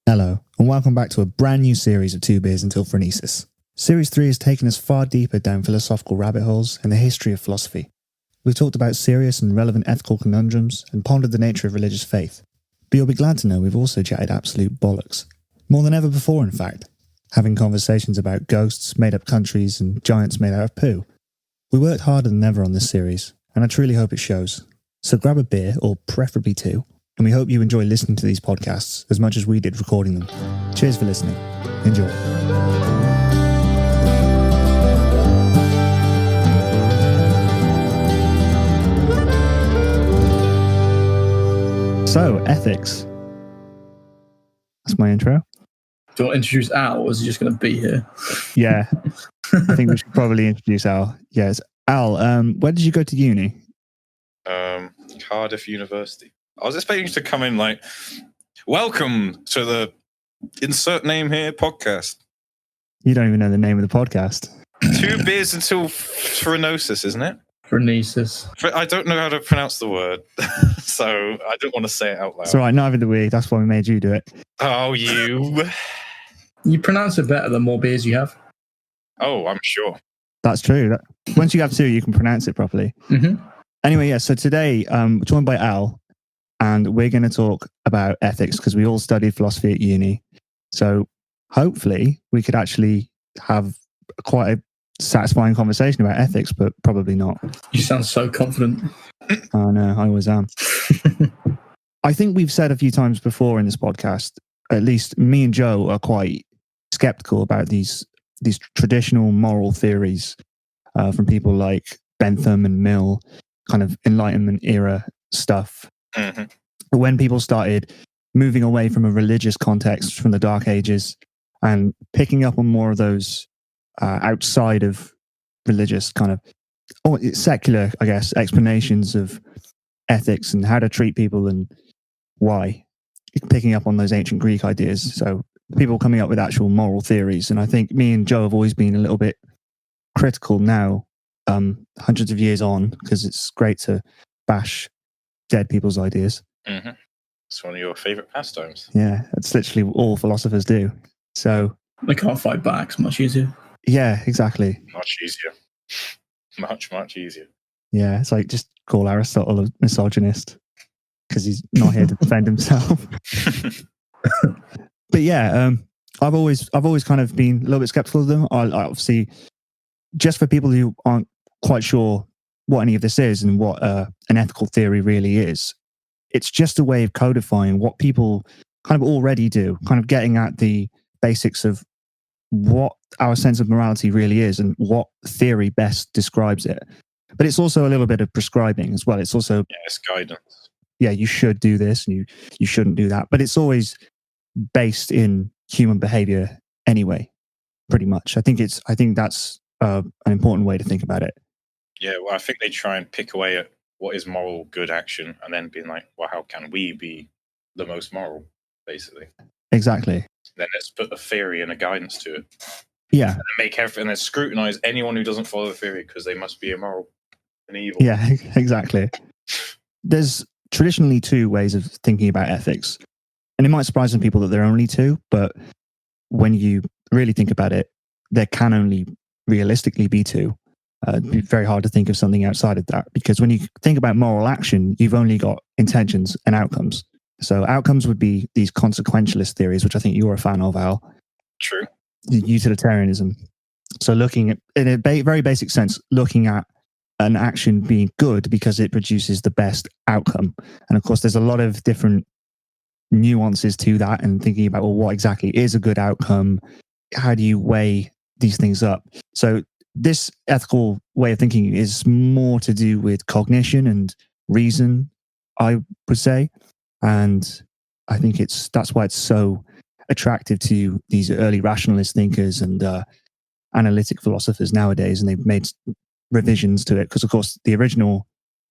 Hello, and welcome back to a brand new series of Two Beers Until Phronosis. Series 3 has taken us far deeper down philosophical rabbit holes and the history of philosophy. We've talked about serious and relevant ethical conundrums and pondered the nature of religious faith. But you'll be glad to know we've also chatted absolute bollocks. More than ever before, in fact. Having conversations about ghosts, made-up countries, and giants made out of poo. We worked harder than ever on this series, and I truly hope it shows. So grab a beer, or preferably two, and we hope you enjoy listening to these podcasts as much as we did recording them. Cheers for listening. Enjoy. So, ethics. That's my intro. Do you want to introduce Al, or is he just going to be here? Yeah, I think we should probably introduce Al. Yes, Al, where did you go to uni? Cardiff University. I was expecting you to come in like, welcome to the insert name here podcast. You don't even know the name of the podcast. 2 beers until Phronosis, isn't it? Phronosis. I don't know how to pronounce the word, so I don't want to say it out loud. It's all right, neither do we. That's why we made you do it. Oh, you. You pronounce it better the more beers you have. Oh, I'm sure. That's true. Once you have two, you can pronounce it properly. Mm-hmm. Anyway, yeah, so today we're joined by Al, and we're going to talk about ethics because we all studied philosophy at uni. So hopefully we could actually have quite a satisfying conversation about ethics, but probably not. You sound so confident. Oh, no, I always am. I think we've said a few times before in this podcast, at least me and Joe are quite skeptical about these traditional moral theories from people like Bentham and Mill, kind of Enlightenment era stuff. Mm-hmm. When people started moving away from a religious context from the Dark Ages and picking up on more of those outside of religious kind of secular, I guess, explanations of ethics and how to treat people and why, picking up on those ancient Greek ideas. So people coming up with actual moral theories. And I think me and Joe have always been a little bit critical now, hundreds of years on, because it's great to bash dead people's ideas. Mm-hmm. It's one of your favourite pastimes. Yeah, that's literally all philosophers do. So They can't fight back. It's much easier. yeah, exactly. Much easier. Much easier. Yeah, it's like just call Aristotle a misogynist because he's not here to defend himself. But yeah, I've always kind of been a little bit skeptical of them. I obviously, just for people who aren't quite sure what any of this is and what an ethical theory really is, it's just a way of codifying what people kind of already do, kind of getting at the basics of what our sense of morality really is and what theory best describes it. But it's also a little bit of prescribing as well. It's also, it's guidance. Yeah, you should do this and you shouldn't do that. But it's always based in human behavior anyway, pretty much. I think that's an important way to think about it. Yeah, well, I think they try and pick away at what is moral good action and then being like, well, how can we be the most moral, basically? Exactly. Then let's put a theory and a guidance to it. Yeah. And make everything, and then scrutinize anyone who doesn't follow the theory because they must be immoral and evil. Yeah, exactly. There's traditionally two ways of thinking about ethics. And it might surprise some people that there are only two, but when you really think about it, there can only realistically be two. It'd be very hard to think of something outside of that, because when you think about moral action, you've only got intentions and outcomes. So outcomes would be these consequentialist theories, which I think you're a fan of, Al. True. Utilitarianism. So looking at, in a very basic sense, looking at an action being good because it produces the best outcome. And of course, there's a lot of different nuances to that and thinking about, well, what exactly is a good outcome? How do you weigh these things up? So this ethical way of thinking is more to do with cognition and reason, I would say. And I think that's why it's so attractive to these early rationalist thinkers and analytic philosophers nowadays. And they've made revisions to it because, of course, the original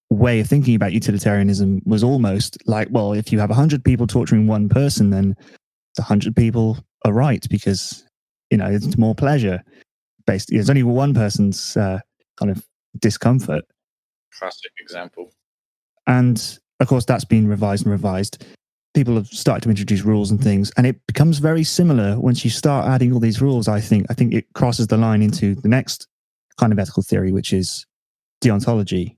way of thinking about utilitarianism was almost like, well, if you have 100 people torturing one person, then the 100 people are right because, it's more pleasure. Based, it's only one person's kind of discomfort. Classic example. And of course, that's been revised and revised. people have started to introduce rules and things, and it becomes very similar once you start adding all these rules. I think it crosses the line into the next kind of ethical theory, which is deontology,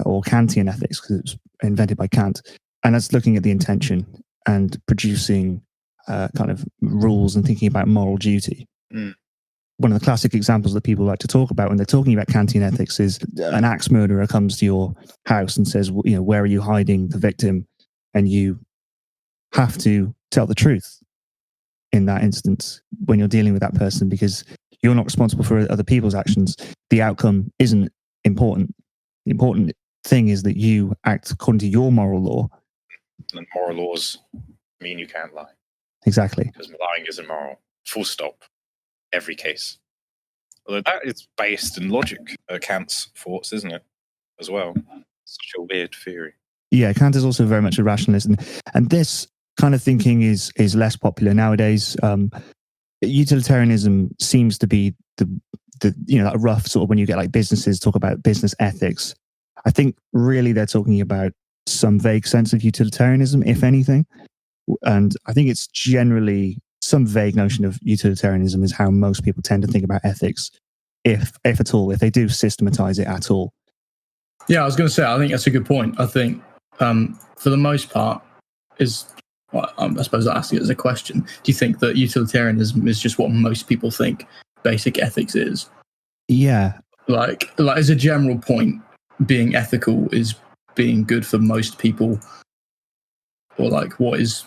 or Kantian ethics, because it was invented by Kant, and that's looking at the intention and producing kind of rules and thinking about moral duty. One of the classic examples that people like to talk about when they're talking about Kantian ethics is an axe murderer comes to your house and says, where are you hiding the victim? And you have to tell the truth in that instance when you're dealing with that person, because you're not responsible for other people's actions. The outcome isn't important. The important thing is that you act according to your moral law. And moral laws mean you can't lie. Exactly. Because lying is immoral. Full stop. Every case. Although that is based in logic, Kant's thoughts, isn't it? As well. Such a weird theory. Yeah, Kant is also very much a rationalist. And this kind of thinking is less popular nowadays. Utilitarianism seems to be the that rough sort of, when you get like businesses talk about business ethics. I think really they're talking about some vague sense of utilitarianism, if anything. And I think it's generally some vague notion of utilitarianism is how most people tend to think about ethics, if at all, if they do systematize it at all. Yeah, I was going to say, I think that's a good point. I think for the most part I suppose I'll ask it as a question. Do you think that utilitarianism is just what most people think basic ethics is? Yeah. Like as a general point, being ethical is being good for most people, or like what is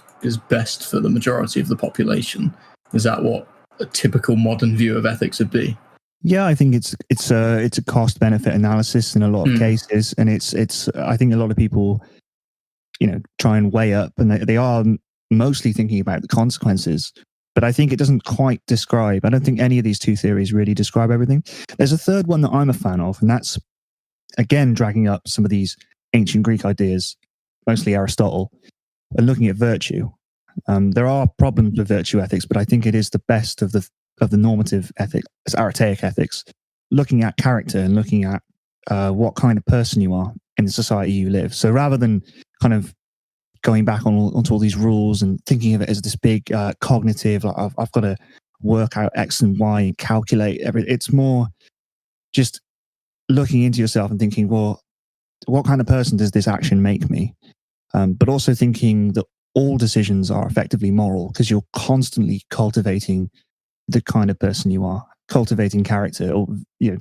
best for the majority of the population. Is that what a typical modern view of ethics would be? Yeah, I think it's a cost benefit analysis in a lot of cases, and it's I think a lot of people, try and weigh up, and they are mostly thinking about the consequences. But I think it doesn't quite describe. I don't think any of these two theories really describe everything. There's a third one that I'm a fan of, and that's again dragging up some of these ancient Greek ideas, mostly Aristotle, and looking at virtue. There are problems with virtue ethics, but I think it is the best of the normative ethics, archaic ethics, looking at character and looking at what kind of person you are in the society you live. So rather than kind of going back onto all these rules and thinking of it as this big cognitive, like I've got to work out X and Y and calculate everything, it's more just looking into yourself and thinking, well, what kind of person does this action make me? But also thinking that all decisions are effectively moral, because you're constantly cultivating the kind of person you are, cultivating character or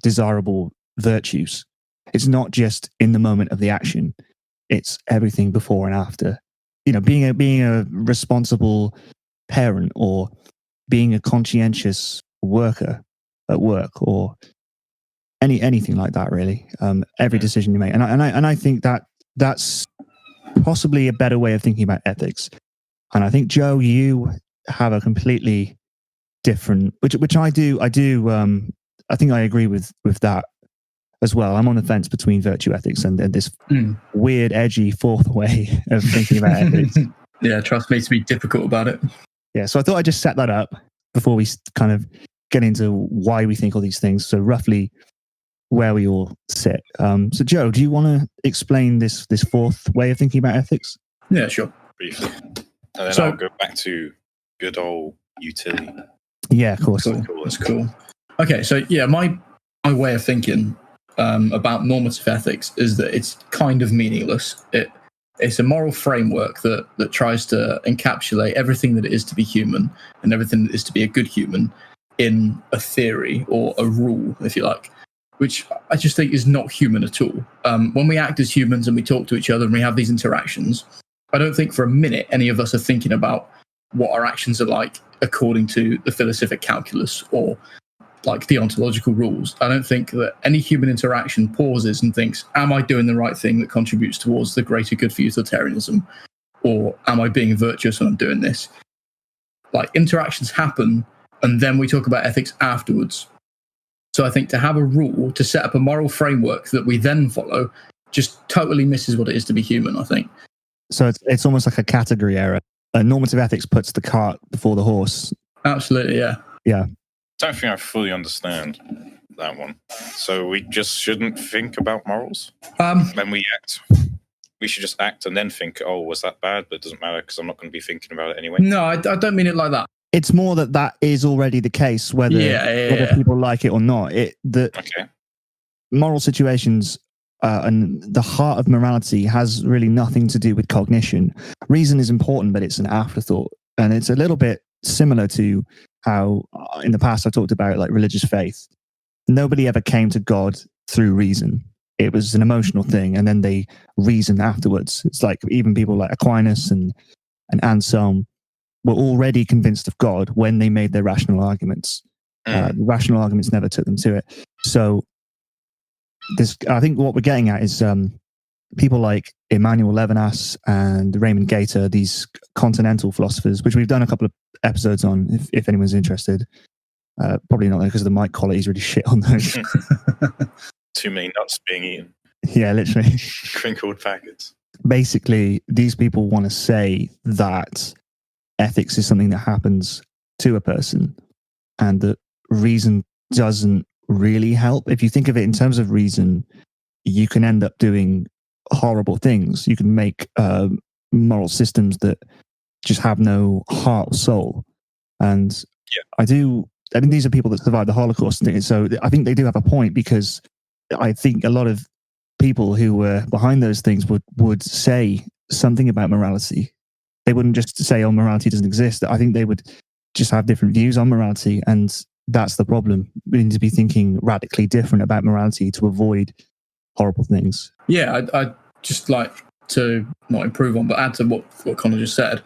desirable virtues. It's not just in the moment of the action; it's everything before and after. Being a responsible parent, or being a conscientious worker at work, or anything like that. Really, every decision you make, and I think that's possibly a better way of thinking about ethics. And I think, Joe, you have a completely different, which I do. I think I agree with that as well. I'm on the fence between virtue ethics and this weird, edgy fourth way of thinking about ethics. Yeah, trust me to be difficult about it. Yeah, so I thought I'd just set that up before we kind of get into why we think all these things. So roughly where we all sit. So Joe, do you want to explain this fourth way of thinking about ethics? Yeah, sure. Briefly. And then I'll go back to good old utility. Yeah, of course. Cool. That's cool. Okay, so yeah, my way of thinking about normative ethics is that it's kind of meaningless. It's a moral framework that tries to encapsulate everything that it is to be human and everything that is to be a good human in a theory or a rule, if you like, which I just think is not human at all. When we act as humans and we talk to each other and we have these interactions, I don't think for a minute any of us are thinking about what our actions are like according to the philosophic calculus or like deontological rules. I don't think that any human interaction pauses and thinks, am I doing the right thing that contributes towards the greater good for utilitarianism? Or am I being virtuous when I'm doing this? Like, interactions happen and then we talk about ethics afterwards. So I think to have a rule, to set up a moral framework that we then follow, just totally misses what it is to be human, I think. So it's almost like a category error. Normative ethics puts the cart before the horse. Absolutely, yeah. Yeah. I don't think I fully understand that one. So we just shouldn't think about morals when we act. we should just act and then think, oh, was that bad? But it doesn't matter because I'm not going to be thinking about it anyway. No, I don't mean it like that. It's more that is already the case, whether people like it or not. Okay. Moral situations and the heart of morality has really nothing to do with cognition. Reason is important, but it's an afterthought. And it's a little bit similar to how in the past I talked about like religious faith. Nobody ever came to God through reason. It was an emotional thing, and then they reasoned afterwards. It's like even people like Aquinas and Anselm were already convinced of God when they made their rational arguments. The rational arguments never took them to it. So I think what we're getting at is people like Emmanuel Levinas and Raymond Gaita, these Continental philosophers, which we've done a couple of episodes on, if anyone's interested. Probably not because the mic quality is really shit on those. Too many nuts being eaten. Yeah, literally. Crinkled packets. Basically, these people want to say that ethics is something that happens to a person and that reason doesn't really help. If you think of it in terms of reason, you can end up doing horrible things. You can make moral systems that just have no heart or soul. And I mean, these are people that survived the Holocaust. So I think they do have a point, because I think a lot of people who were behind those things would say something about morality. They wouldn't just say, oh, morality doesn't exist. I think they would just have different views on morality. And that's the problem. We need to be thinking radically different about morality to avoid horrible things. Yeah, I'd just like to not improve on, but add to what Connor just said.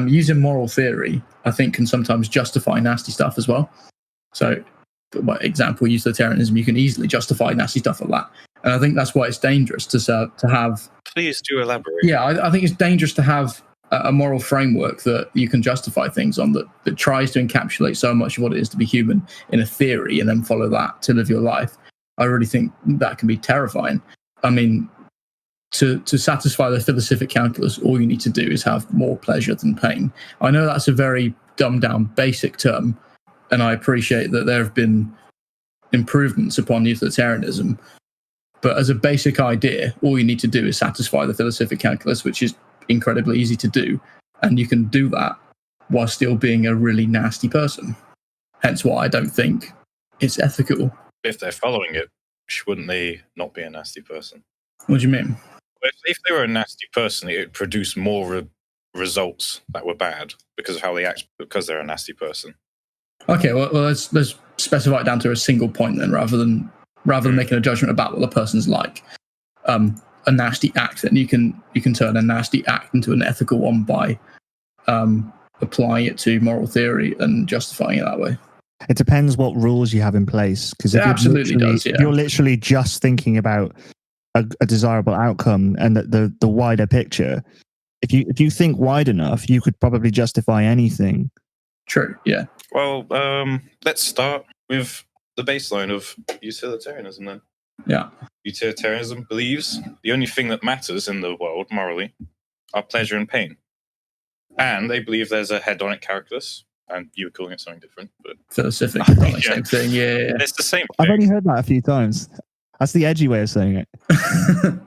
Using moral theory, I think, can sometimes justify nasty stuff as well. So, by example, utilitarianism, you can easily justify nasty stuff like that. And I think that's why it's dangerous to have... Please do elaborate. Yeah, I think it's dangerous to have a moral framework that you can justify things on that tries to encapsulate so much of what it is to be human in a theory and then follow that to live your life. I really think that can be terrifying. I mean, to satisfy the philosophic calculus, all you need to do is have more pleasure than pain. I know that's a very dumbed down basic term, and I appreciate that there have been improvements upon utilitarianism. But as a basic idea, all you need to do is satisfy the philosophic calculus, which is incredibly easy to do. And you can do that while still being a really nasty person. Hence why I don't think it's ethical. If they're following it, wouldn't they not be a nasty person? What do you mean? If they were a nasty person, it would produce more results that were bad because of how they act, because they're a nasty person. Okay, well let's specify it down to a single point then, rather than making a judgment about what the person's like. A nasty act, then you can turn a nasty act into an ethical one by applying it to moral theory and justifying it that way. It depends what rules you have in place, because it absolutely does. If you're literally just thinking about a desirable outcome and the wider picture, if you think wide enough, you could probably justify anything. True. Yeah. Well, let's start with the baseline of utilitarianism then. Yeah. Utilitarianism believes the only thing that matters in the world morally are pleasure and pain. And they believe there's a hedonic calculus, and you were calling it something different, but philosophic hedonic, same thing. Yeah. It's the same thing. I've only heard that a few times. That's the edgy way of saying it.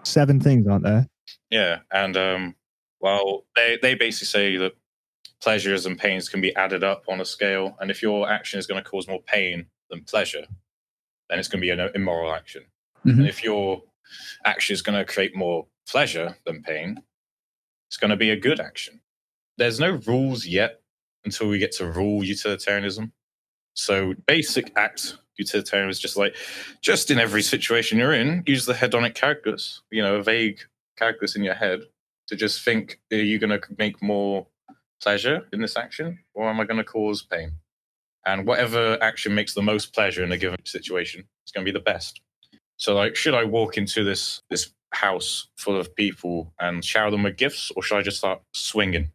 7 things, aren't there? Yeah, and well, they basically say that pleasures and pains can be added up on a scale, and if your action is going to cause more pain than pleasure, then it's going to be an immoral action. Mm-hmm. And if your action is going to create more pleasure than pain, it's going to be a good action. There's no rules yet until we get to rule utilitarianism. So basic act utilitarianism is just in every situation you're in, use the hedonic calculus, a vague calculus in your head to just think, are you going to make more pleasure in this action, or am I going to cause pain? And whatever action makes the most pleasure in a given situation is going to be the best. So, should I walk into this house full of people and shower them with gifts, or should I just start swinging?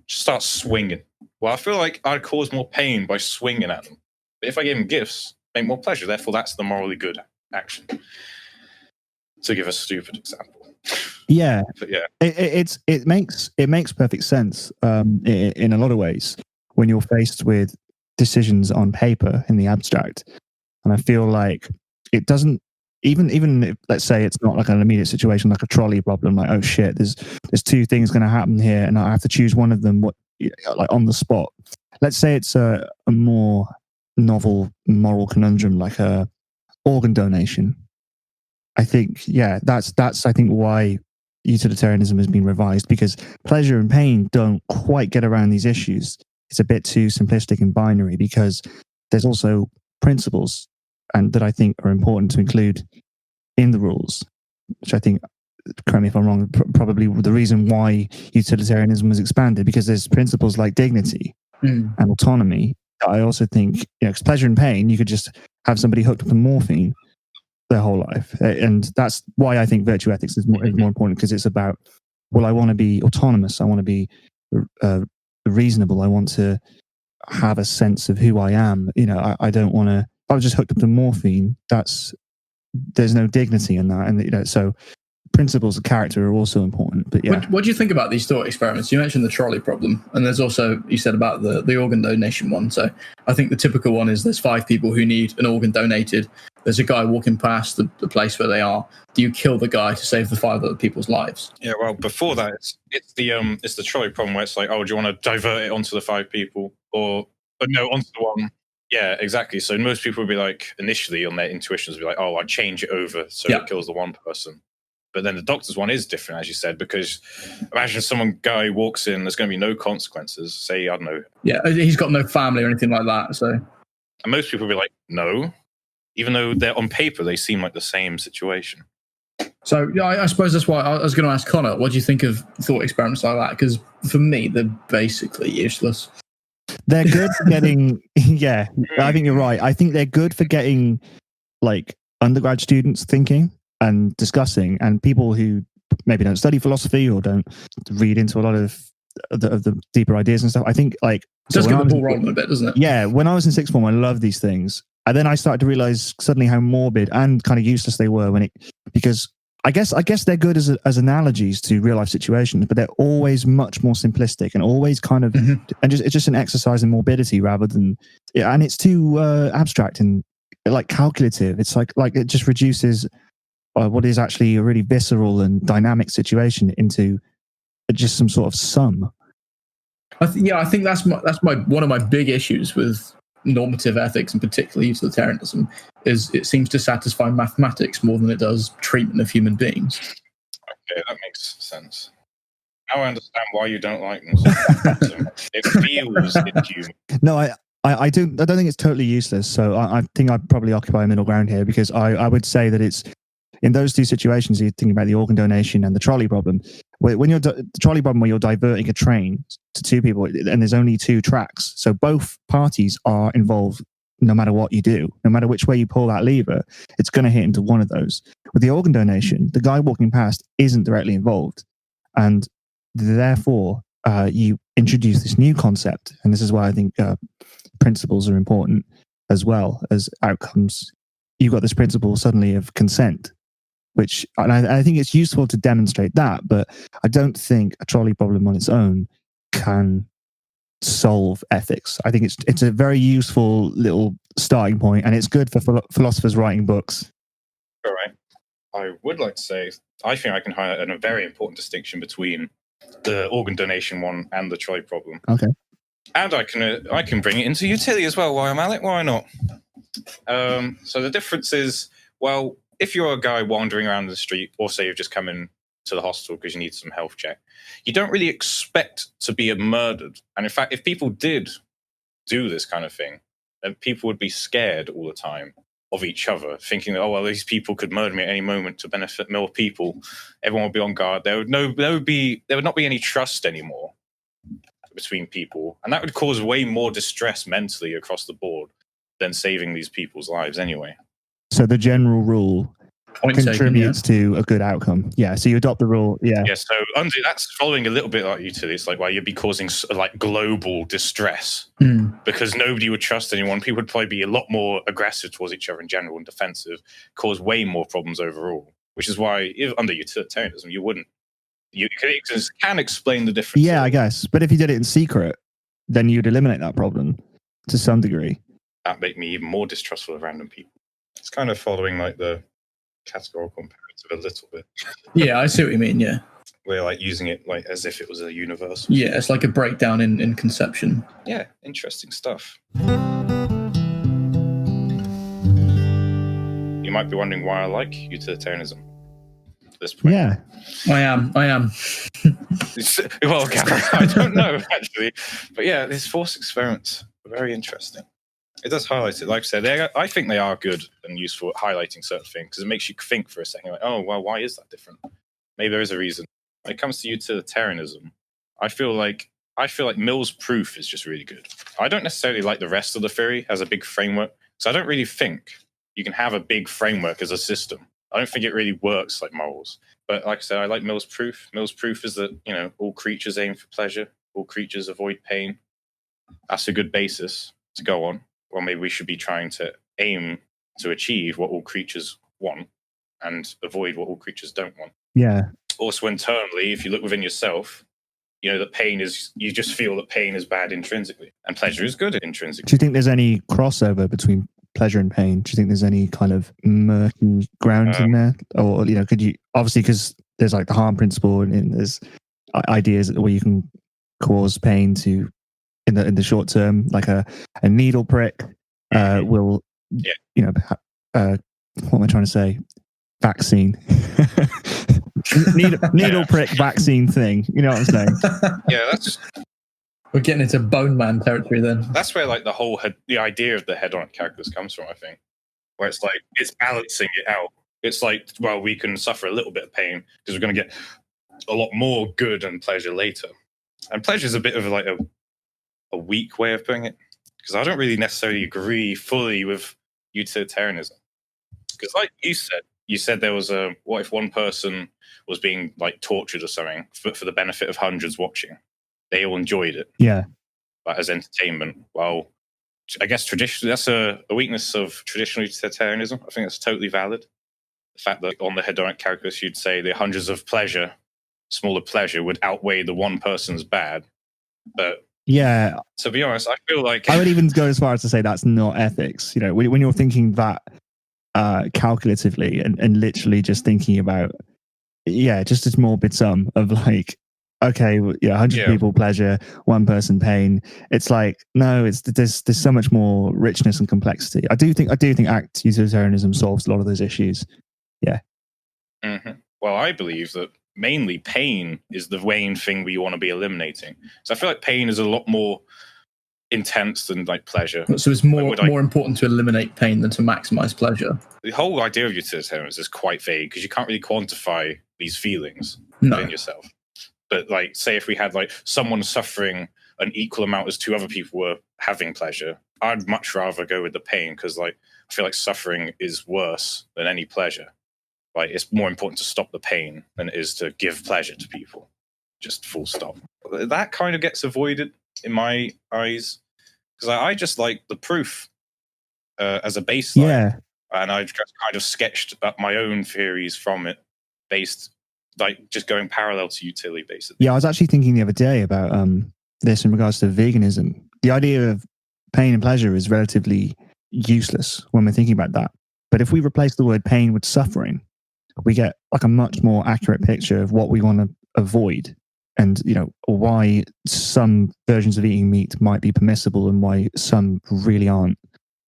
Just start swinging. Well, I feel like I'd cause more pain by swinging at them. But if I give them gifts, make more pleasure. Therefore, that's the morally good action. To give a stupid example. Yeah, but yeah, it makes perfect sense in a lot of ways when you're faced with decisions on paper in the abstract, and I feel like it doesn't even if, let's say it's not like an immediate situation, like a trolley problem, like, oh shit, there's two things going to happen here, and I have to choose one of them, like on the spot. Let's say it's a more novel moral conundrum, like a organ donation. I think, yeah, that's I think why utilitarianism has been revised, because pleasure and pain don't quite get around these issues. It's a bit too simplistic and binary, because there's also principles and that I think are important to include in the rules, which I think, correct me if I'm wrong, probably the reason why utilitarianism was expanded, because there's principles like dignity and autonomy. I also think, because pleasure and pain, you could just have somebody hooked up to morphine their whole life. And that's why I think virtue ethics is more important, because it's about, well, I want to be autonomous. I want to be reasonable. I want to have a sense of who I am. I don't want to, if I was just hooked up to morphine, there's no dignity in that. And, so principles of character are also important. But yeah. What do you think about these thought experiments? You mentioned the trolley problem, and there's also, you said about the organ donation one. So I think the typical one is there's 5 people who need an organ donated. There's a guy walking past the place where they are. Do you kill the guy to save the 5 other people's lives? Yeah, well, before that, it's the trolley problem, where it's like, oh, do you want to divert it onto the 5 people, or no, onto the one? Yeah, exactly. So most people would be like, initially on their intuitions, would be like, oh, I change it over so it kills the one person. But then the doctor's one is different, as you said, because imagine some guy walks in, there's going to be no consequences. Say, I don't know. Yeah, he's got no family or anything like that. So, and most people will be like, no, even though they're on paper, they seem like the same situation. So, yeah, I suppose that's why I was going to ask Connor, what do you think of thought experiments like that? Because for me, they're basically useless. They're good for getting, yeah, I think you're right. I think they're good for getting like undergrad students thinking and discussing, and people who maybe don't study philosophy or don't read into a lot of the deeper ideas and stuff. I think like it does get the ball rolling a bit, doesn't it? Yeah, when I was in sixth form, I loved these things, and then I started to realize suddenly how morbid and kind of useless they were because I guess they're good as analogies to real life situations, but they're always much more simplistic and always kind of and it's just an exercise in morbidity rather than, and it's too abstract and like calculative. It's like it just reduces what is actually a really visceral and dynamic situation into just some sort of sum. I think that's my one of my big issues with normative ethics, and particularly utilitarianism, is it seems to satisfy mathematics more than it does treatment of human beings. Okay, that makes sense. Now I understand why you don't like them. It feels inhuman. No, I don't think it's totally useless. So I think I'd probably occupy a middle ground here, because I would say that it's, in those two situations, you're thinking about the organ donation and the trolley problem. When you're the trolley problem, where you're diverting a train to 2 people and there's only 2 tracks, so both parties are involved. No matter what you do, no matter which way you pull that lever, it's going to hit into one of those. With the organ donation, the guy walking past isn't directly involved, and therefore you introduce this new concept. And this is why I think principles are important as well as outcomes. You've got this principle suddenly of consent, which, and I think it's useful to demonstrate that, but I don't think a trolley problem on its own can solve ethics. I think it's a very useful little starting point, and it's good for philosophers writing books. All right. I would like to say, I think I can highlight a very important distinction between the organ donation one and the trolley problem. Okay. And I can bring it into utility as well. Why I'm at it? Why not? So the difference is, well, if you're a guy wandering around the street, or say you've just come in to the hospital because you need some health check, you don't really expect to be murdered. And in fact, if people did do this kind of thing, then people would be scared all the time of each other, thinking that, oh, well, these people could murder me at any moment to benefit more people. Everyone would be on guard. There would not be any trust anymore between people. And that would cause way more distress mentally across the board than saving these people's lives anyway. So the general rule contributes to a good outcome. Yeah. So you adopt the rule. Yeah. Yeah. So that's following a little bit like utility. It's like, well, you'd be causing like global distress because nobody would trust anyone. People would probably be a lot more aggressive towards each other in general and defensive, cause way more problems overall. Which is why under utilitarianism, you can explain the difference. Yeah, I guess. But if you did it in secret, then you'd eliminate that problem to some degree. That make me even more distrustful of random people. It's kind of following like the categorical imperative a little bit. Yeah, I see what you mean. Yeah, We're like using it like as if it was a universal. yeah, it's like a breakdown in conception. Yeah, interesting stuff. You might be wondering why I like utilitarianism at this point. Yeah. I am. Well, I don't know actually, but yeah, these forced experiments are very interesting. It does highlight it. Like I said, I think they are good and useful at highlighting certain things because it makes you think for a second, like, oh, well, why is that different? Maybe there is a reason. When it comes to utilitarianism, I feel like Mill's proof is just really good. I don't necessarily like the rest of the theory as a big framework, so I don't really think you can have a big framework as a system. I don't think it really works like morals. But like I said, I like Mill's proof. Mill's proof is that, all creatures aim for pleasure, all creatures avoid pain. That's a good basis to go on. Well, maybe we should be trying to aim to achieve what all creatures want and avoid what all creatures don't want. Yeah. Also, internally, if you look within yourself, that you just feel that pain is bad intrinsically and pleasure is good intrinsically. Do you think there's any crossover between pleasure and pain? Do you think there's any kind of murky ground in there? Or, could you, obviously, because there's like the harm principle and there's ideas where you can cause pain to, in the short term, like a needle prick will, what am I trying to say? Vaccine. needle prick vaccine thing. You know what I'm saying? Yeah, we're getting into bone man territory then. That's where like the idea of the hedonic calculus comes from, I think. Where it's like, it's balancing it out. It's like, well, we can suffer a little bit of pain because we're going to get a lot more good and pleasure later. And pleasure is a bit of like a weak way of putting it, because I don't really necessarily agree fully with utilitarianism. Because like you said there was what if one person was being like tortured or something for the benefit of hundreds watching? They all enjoyed it. Yeah. But as entertainment. Well, I guess traditionally that's a weakness of traditional utilitarianism. I think that's totally valid. The fact that on the hedonic calculus you'd say the hundreds of pleasure, smaller pleasure, would outweigh the one person's bad. But yeah, to be honest, I feel like I would even go as far as to say that's not ethics. When you're thinking that calculatively and literally just thinking about, just a morbid sum of like, okay, 100 people pleasure, one person pain. It's like, no, there's so much more richness and complexity. I do think ACT utilitarianism solves a lot of those issues. Yeah. Mm-hmm. Well, I believe that mainly pain is the main thing we want to be eliminating. So I feel like pain is a lot more intense than like pleasure. So it's more important to eliminate pain than to maximize pleasure. The whole idea of utilitarianism is quite vague because you can't really quantify these feelings within yourself. But like, say if we had like someone suffering an equal amount as two other people were having pleasure, I'd much rather go with the pain because like I feel like suffering is worse than any pleasure. Like it's more important to stop the pain than it is to give pleasure to people. Just full stop. That kind of gets avoided in my eyes because I just like the proof as a baseline. Yeah. And I just kind of sketched up my own theories from it based, like just going parallel to utility basically. Yeah, I was actually thinking the other day about this in regards to veganism. The idea of pain and pleasure is relatively useless when we're thinking about that. But if we replace the word pain with suffering, we get like a much more accurate picture of what we want to avoid and, why some versions of eating meat might be permissible and why some really aren't.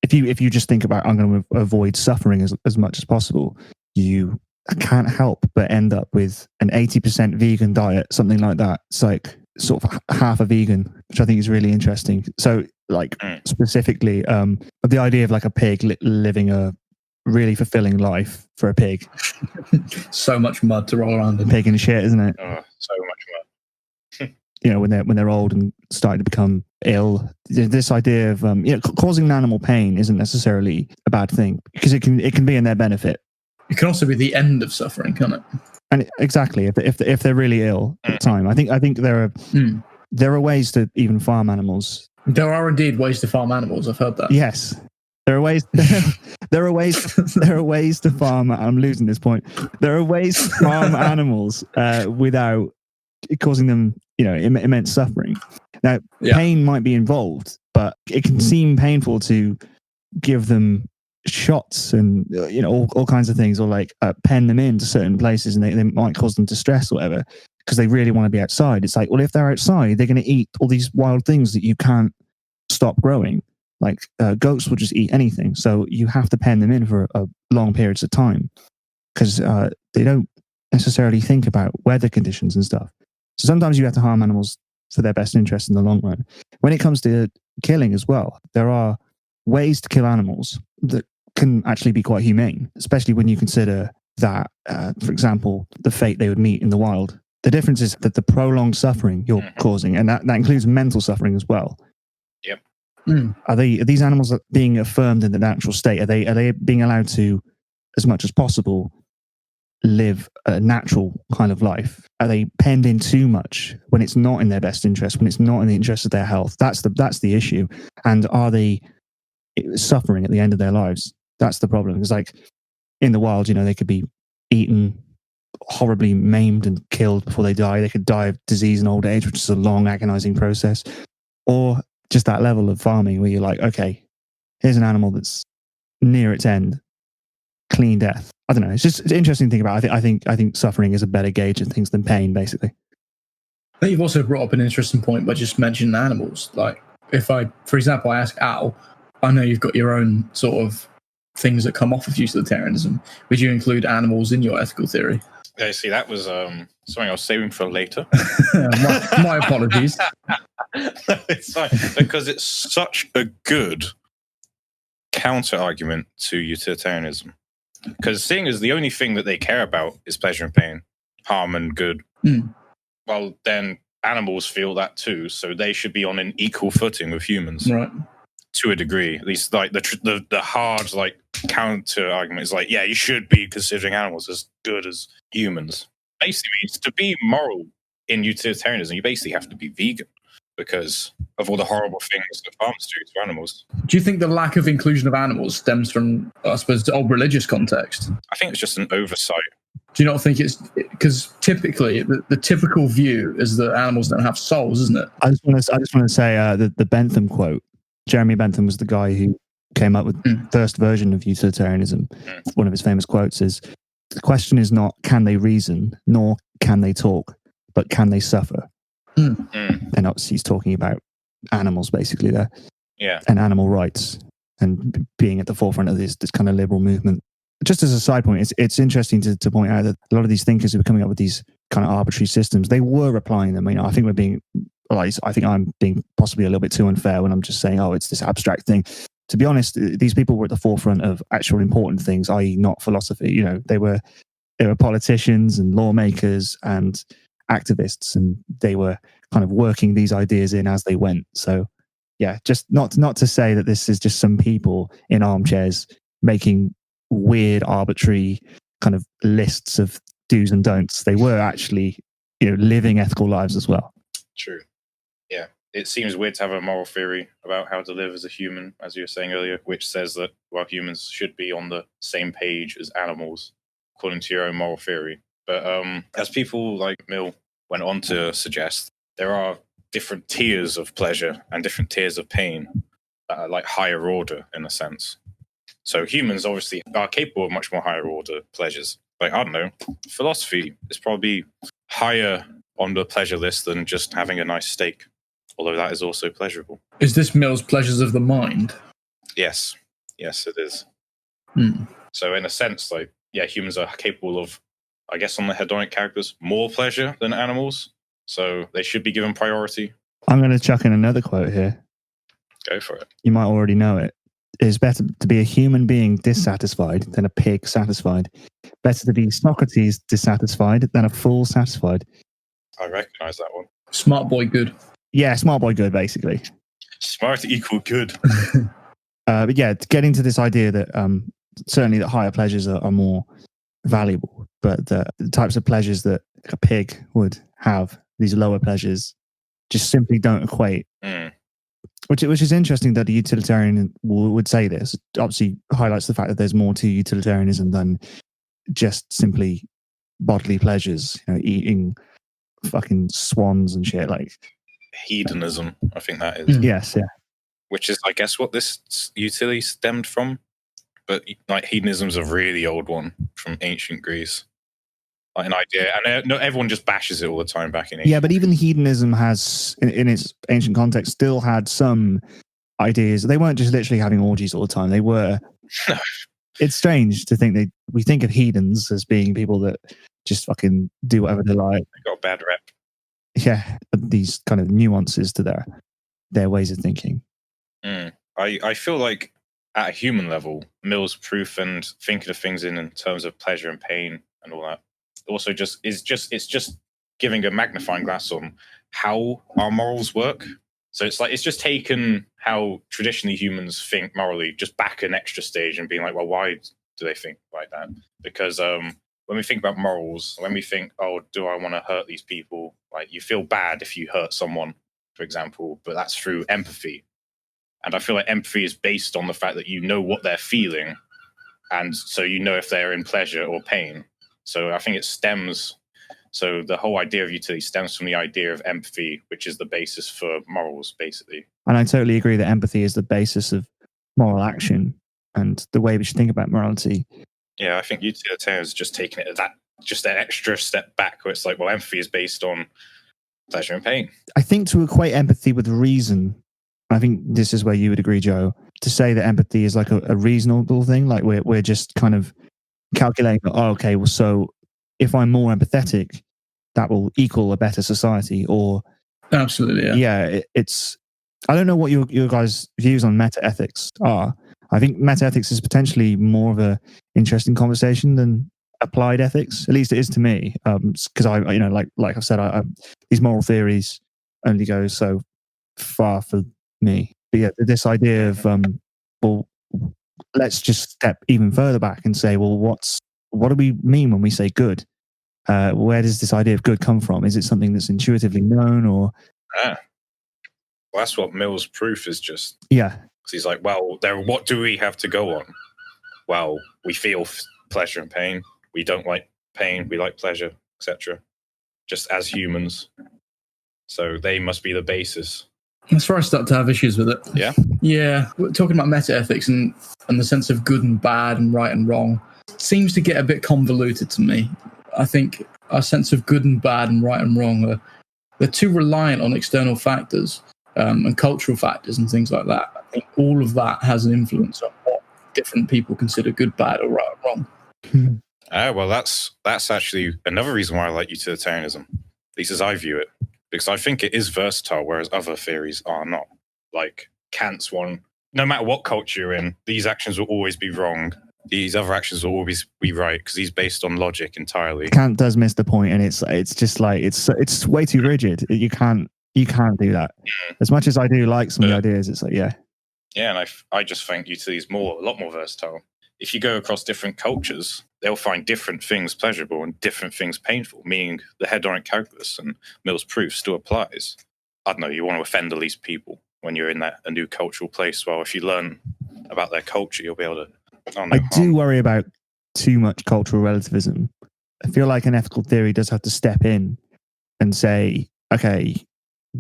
If you just think about, I'm going to avoid suffering as much as possible, you can't help but end up with an 80% vegan diet, something like that. It's like sort of half a vegan, which I think is really interesting. So like specifically, the idea of like a pig living a really fulfilling life for a pig. So much mud to roll around in. Pig and shit, isn't it? Oh, so much mud. When they're old and starting to become ill, this idea of causing an animal pain isn't necessarily a bad thing because it can be in their benefit. It can also be the end of suffering, can't it? And exactly, if they're really ill at the time, I think there are ways to even farm animals. There are indeed ways to farm animals. I've heard that. Yes. There are ways. There are ways to farm. I'm losing this point. There are ways to farm animals without causing them, immense suffering. Now, pain might be involved, but it can seem painful to give them shots and all kinds of things, or like pen them into certain places, and they might cause them distress or whatever because they really want to be outside. It's like, well, if they're outside, they're going to eat all these wild things that you can't stop growing. Like goats will just eat anything, so you have to pen them in for long periods of time because they don't necessarily think about weather conditions and stuff. So sometimes you have to harm animals for their best interest in the long run. When it comes to killing as well, there are ways to kill animals that can actually be quite humane, especially when you consider that, for example, the fate they would meet in the wild. The difference is that the prolonged suffering you're causing, and that includes mental suffering as well. Yep. Are these animals being affirmed in the natural state? Are they being allowed to, as much as possible, live a natural kind of life? Are they penned in too much when it's not in their best interest, when it's not in the interest of their health? That's the issue. And are they suffering at the end of their lives? That's the problem. Because like in the wild, they could be eaten, horribly maimed and killed before they die. They could die of disease and old age, which is a long, agonizing process. Or just that level of farming where you're like, okay, here's an animal that's near its end, clean death. I don't know. It's just an interesting thing about it. I think suffering is a better gauge of things than pain, basically. I think you've also brought up an interesting point by just mentioning animals. Like if for example, I ask Al, I know you've got your own sort of things that come off of utilitarianism. Would you include animals in your ethical theory? Yeah, see, that was something I was saving for later. my apologies. It's fine, because it's such a good counter argument to utilitarianism. Because seeing as the only thing that they care about is pleasure and pain, harm and good, well, then animals feel that too, so they should be on an equal footing with humans, right? To a degree, at least. Like the hard like counter argument is like, yeah, you should be considering animals as good as humans. Basically, means to be moral in utilitarianism, you basically have to be vegan because of all the horrible things that farmers do to animals. Do you think the lack of inclusion of animals stems from, I suppose, the old religious context? I think it's just an oversight. Do you not think it's because typically the typical view is that animals don't have souls, isn't it? I just want to say the Bentham quote. Jeremy Bentham was the guy who came up with the first version of utilitarianism. One of his famous quotes is, "The question is not can they reason, nor can they talk, but can they suffer?" And obviously he's talking about animals basically there. Yeah. And animal rights and being at the forefront of this kind of liberal movement. Just as a side point, it's interesting to point out that a lot of these thinkers who were coming up with these kind of arbitrary systems, they were applying them. I think I think I'm being possibly a little bit too unfair when I'm just saying, oh, it's this abstract thing. To be honest, these people were at the forefront of actual important things, i.e. not philosophy. They were politicians and lawmakers and activists, and they were kind of working these ideas in as they went. So yeah, just not to say that this is just some people in armchairs making weird, arbitrary kind of lists of do's and don'ts. They were actually, living ethical lives as well. True. Yeah. It seems weird to have a moral theory about how to live as a human, as you were saying earlier, which says that, well, humans should be on the same page as animals, according to your own moral theory. But as people like Mill went on to suggest, there are different tiers of pleasure and different tiers of pain that are like higher order in a sense. So humans obviously are capable of much more higher order pleasures. Like, I don't know, philosophy is probably higher on the pleasure list than just having a nice steak, although that is also pleasurable. Is this Mill's pleasures of the mind? Yes, it is. So in a sense, like, yeah, humans are capable of, I guess on the hedonic characters, more pleasure than animals, so they should be given priority. I'm going to chuck in another quote here. Go for it. You might already know it. It is better to be a human being dissatisfied than a pig satisfied. Better to be Socrates dissatisfied than a fool satisfied. I recognise that one. Smart boy good. Yeah, smart boy good, basically. Smart equal good. But yeah, getting to this idea that certainly that higher pleasures are more valuable, but the types of pleasures that a pig would have, these lower pleasures, just simply don't equate. Which is interesting that a utilitarian would say this. It obviously highlights the fact that there's more to utilitarianism than just simply bodily pleasures, eating fucking swans and shit. Like hedonism, I think that is. Yes, yeah. Which is, I guess, what this utility stemmed from. but like hedonism's a really old one from ancient Greece. Like an idea, and not everyone just bashes it all the time back in ancient Yeah, but even hedonism has, in its ancient context, still had some ideas. They weren't just literally having orgies all the time. They were. It's strange to think we think of heathens as being people that just fucking do whatever they like. They got a bad rep. Yeah, these kind of nuances to their ways of thinking. I feel like at a human level, Mill's proof and thinking of things in terms of pleasure and pain and all that also it's just giving a magnifying glass on how our morals work. So it's just taken how traditionally humans think morally just back an extra stage and being like, well, why do they think like that? Because when we think about morals, when we think, oh, do I want to hurt these people? Like, you feel bad if you hurt someone, for example, but that's through empathy. And I feel like empathy is based on the fact that you know what they're feeling, and so you know if they're in pleasure or pain. So I think it stems. So the whole idea of utility stems from the idea of empathy, which is the basis for morals, basically. And I totally agree that empathy is the basis of moral action and the way we should think about morality. Yeah, I think utilitarianism is just taking it that extra step back, where it's like, well, empathy is based on pleasure and pain. I think to equate empathy with reason, I think this is where you would agree, Joe, to say that empathy is like a reasonable thing, like we're just kind of calculating, oh, okay, well, so if I'm more empathetic, that will equal a better society. Or absolutely, yeah, it's. I don't know what your guys' views on meta ethics are. I think meta ethics is potentially more of a interesting conversation than applied ethics. At least it is to me, because I like I've said, these moral theories only go so far for me. But yeah, this idea of well, let's just step even further back and say, well, what do we mean when we say good? Where does this idea of good come from? Is it something that's intuitively known, or? Well, that's what Mill's proof is just. Yeah. Because he's like, well, what do we have to go on? Well, we feel pleasure and pain. We don't like pain. We like pleasure, etc. Just as humans. So they must be the basis. That's where I start to have issues with it. Yeah? Yeah. We're talking about meta-ethics and the sense of good and bad and right and wrong seems to get a bit convoluted to me. I think our sense of good and bad and right and wrong they're too reliant on external factors and cultural factors and things like that. I think all of that has an influence on what different people consider good, bad, or right or wrong. Well, that's actually another reason why I like utilitarianism, at least as I view it. Because I think it is versatile, whereas other theories are not. Like Kant's one, no matter what culture you're in, these actions will always be wrong. These other actions will always be right, because he's based on logic entirely. Kant does miss the point, and it's just like it's way too rigid. You can't do that. As much as I do like some of the ideas, it's like yeah, and I just think utility is a lot more versatile. If you go across different cultures, they'll find different things pleasurable and different things painful, meaning the hedonic calculus and Mill's proof still applies. I don't know, you want to offend the least people when you're in a new cultural place. Well, if you learn about their culture, you'll be able to... I do worry about too much cultural relativism. I feel like an ethical theory does have to step in and say, okay,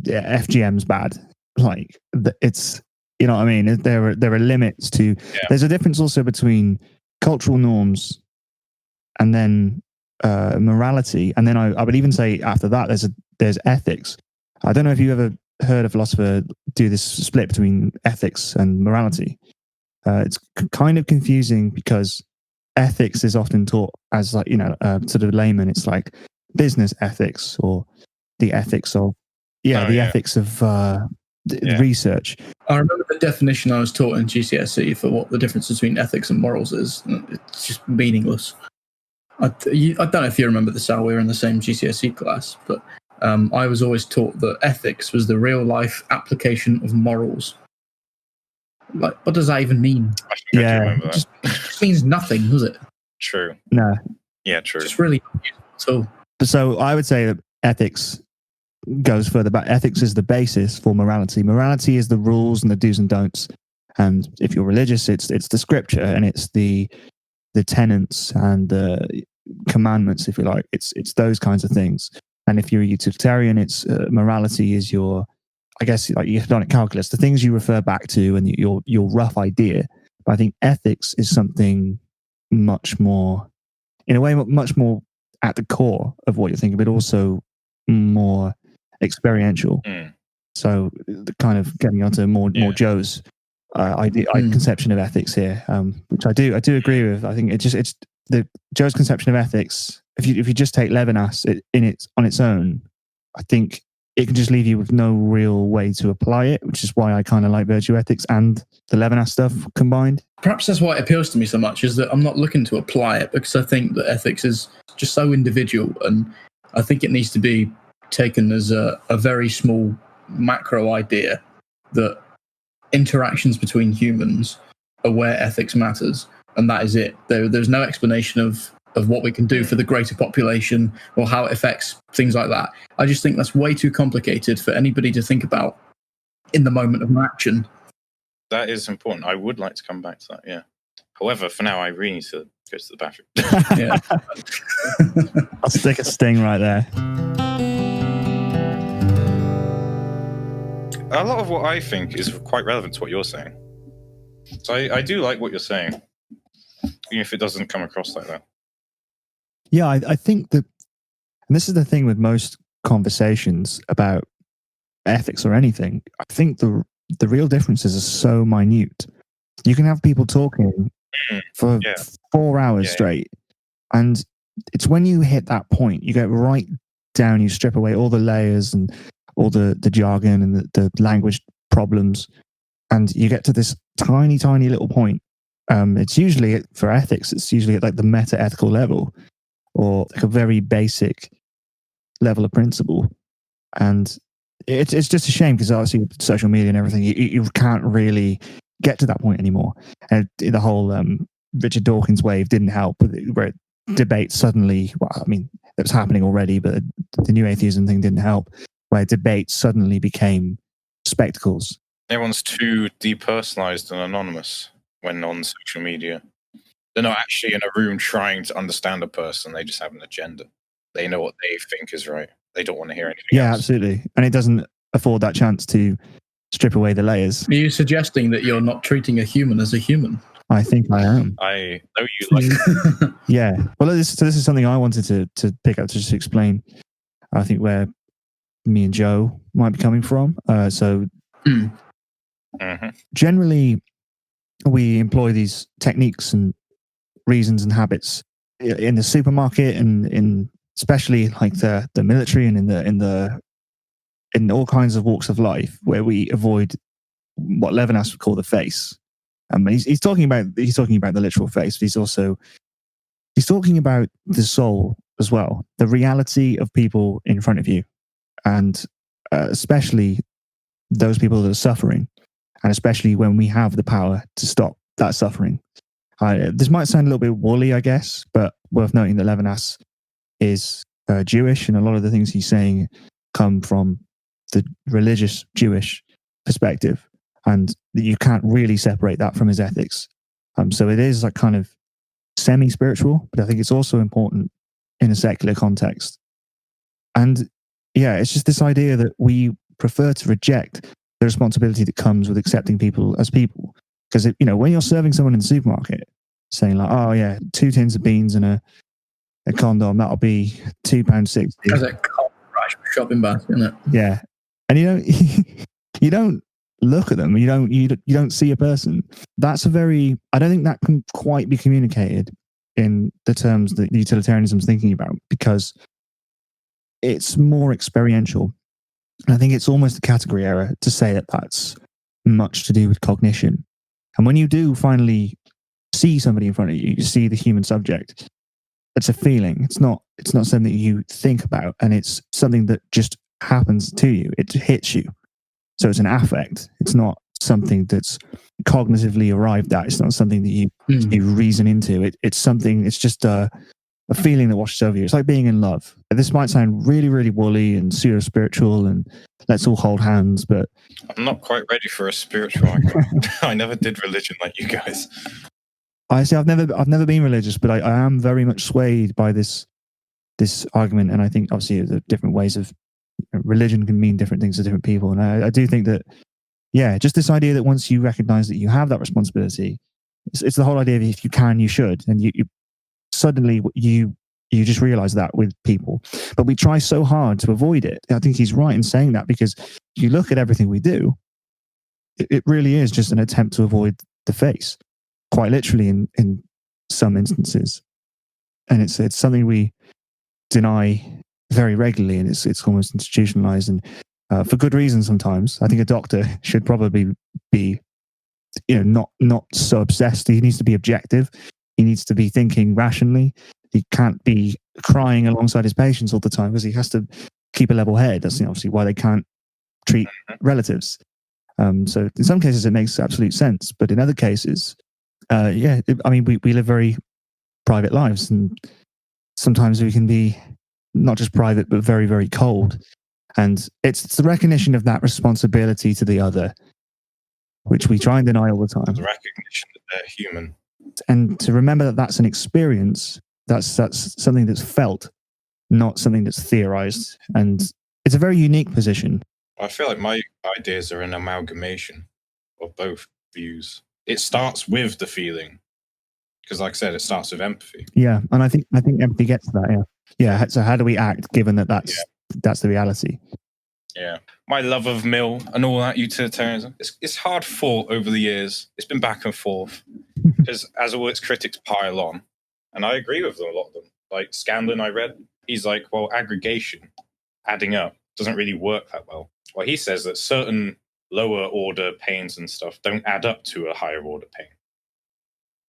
yeah, FGM's bad. Like, it's... You know what I mean? There are limits to... Yeah. There's a difference also between cultural norms and then morality. And then I would even say after that, there's ethics. I don't know if you've ever heard a philosopher do this split between ethics and morality. It's kind of confusing because ethics is often taught as like, sort of layman. It's like business ethics or the ethics of... ethics of... research. I remember the definition I was taught in GCSE for what the difference between ethics and morals is. It's just meaningless. I don't know if you remember this, Sal. We were in the same GCSE class, but I was always taught that ethics was the real life application of morals. Like, what does that even mean? It just means nothing, does it? True. No. Yeah, true. It's really not useful at all. So I would say that ethics goes further back. Ethics is the basis for morality. Morality is the rules and the do's and don'ts. And if you're religious, it's the scripture and it's the tenets and the commandments, if you like. It's those kinds of things. And if you're a utilitarian, it's morality is your, I guess, like your hedonic calculus, the things you refer back to and your rough idea. But I think ethics is something much more, in a way, much more at the core of what you're thinking, but also more experiential. So, kind of getting onto more Joe's conception of ethics here, which I do agree with. I think it's the Joe's conception of ethics. If you just take Levinas on its own, I think it can just leave you with no real way to apply it, which is why I kind of like virtue ethics and the Levinas stuff combined. Perhaps that's why it appeals to me so much, is that I'm not looking to apply it, because I think that ethics is just so individual, and I think it needs to be taken as a very small macro idea that interactions between humans are where ethics matters, and that is it. There's no explanation of what we can do for the greater population or how it affects things like that. I just think that's way too complicated for anybody to think about in the moment of an action. That is important. I would like to come back to that, yeah. However, for now, I really need to go to the bathroom. Yeah. I'll stick a sting right there. A lot of what I think is quite relevant to what you're saying. So I do like what you're saying, even if it doesn't come across like that. Yeah, I think that, and this is the thing with most conversations about ethics or anything, I think the real differences are so minute. You can have people talking for 4 hours straight, and it's when you hit that point, you get right down, you strip away all the layers and all the jargon and the language problems, and you get to this tiny little point. It's usually, for ethics, it's usually at like the meta-ethical level, or like a very basic level of principle. And it's just a shame, because obviously with social media and everything, you can't really get to that point anymore. And the whole Richard Dawkins wave didn't help, where debate suddenly, well, I mean, it was happening already, but the new atheism thing didn't help, where debate suddenly became spectacles. Everyone's too depersonalized and anonymous when on social media. They're not actually in a room trying to understand a person. They just have an agenda. They know what they think is right. They don't want to hear anything else. Yeah, absolutely. And it doesn't afford that chance to strip away the layers. Are you suggesting that you're not treating a human as a human? I think I am. I know you like Yeah. Well, this is something I wanted to pick up to just explain, I think, where me and Joe might be coming from. Generally, we employ these techniques and reasons and habits in the supermarket, and in especially like the military, and in all kinds of walks of life, where we avoid what Levinas would call the face. He's talking about the literal face, but he's talking about the soul as well, the reality of people in front of you, and especially those people that are suffering, and especially when we have the power to stop that suffering. This might sound a little bit woolly, I guess, but worth noting that Levinas is Jewish, and a lot of the things he's saying come from the religious Jewish perspective, and you can't really separate that from his ethics. So it is like kind of semi-spiritual, but I think it's also important in a secular context. And yeah, it's just this idea that we prefer to reject the responsibility that comes with accepting people as people. Because, when you're serving someone in the supermarket, saying like, oh yeah, 2 tins of beans and a condom, that'll be £2.60. That's a shopping basket, isn't it? Yeah. And you don't look at them. You don't see a person. That's I don't think that can quite be communicated in the terms that utilitarianism is thinking about, because it's more experiential. And I think it's almost a category error to say that that's much to do with cognition. And when you do finally see somebody in front of you, you see the human subject, it's a feeling. It's not something that you think about, and it's something that just happens to you. It hits you. So it's an affect. It's not something that's cognitively arrived at. It's not something that you reason into. It's something, it's just a feeling that washes over you. It's like being in love. This might sound really, really woolly and pseudo-spiritual and let's all hold hands, but I'm not quite ready for a spiritual. I never did religion like you guys. I see. I've never been religious, but I am very much swayed by this argument, and I think obviously the different ways of religion can mean different things to different people, and I do think that, yeah, just this idea that once you recognize that you have that responsibility, It's the whole idea of if you can, you should, and you suddenly you just realize that with people. But we try so hard to avoid it. I think he's right in saying that, because you look at everything we do, it really is just an attempt to avoid the face, quite literally in some instances. And it's something we deny very regularly, and it's almost institutionalized, and for good reason sometimes. I think a doctor should probably be, not so obsessed. He needs to be objective. He needs to be thinking rationally. He can't be crying alongside his patients all the time, because he has to keep a level head. That's obviously why they can't treat relatives. So in some cases it makes absolute sense, but in other cases, we live very private lives, and sometimes we can be not just private but very, very cold. And it's the recognition of that responsibility to the other, which we try and deny all the time. The recognition that they're human, and to remember that that's an experience. That's something that's felt, not something that's theorized. And it's a very unique position. I feel like my ideas are an amalgamation of both views. It starts with the feeling, because, like I said, it starts with empathy. Yeah, and I think empathy gets to that. Yeah. So how do we act given that that's the reality? Yeah, my love of Mill and all that utilitarianism, it's hard fought over the years. It's been back and forth because as all its critics pile on, and I agree with them, a lot of them. Like Scanlon, I read, he's like, well, aggregation, adding up, doesn't really work that well. Well, he says that certain lower order pains and stuff don't add up to a higher order pain.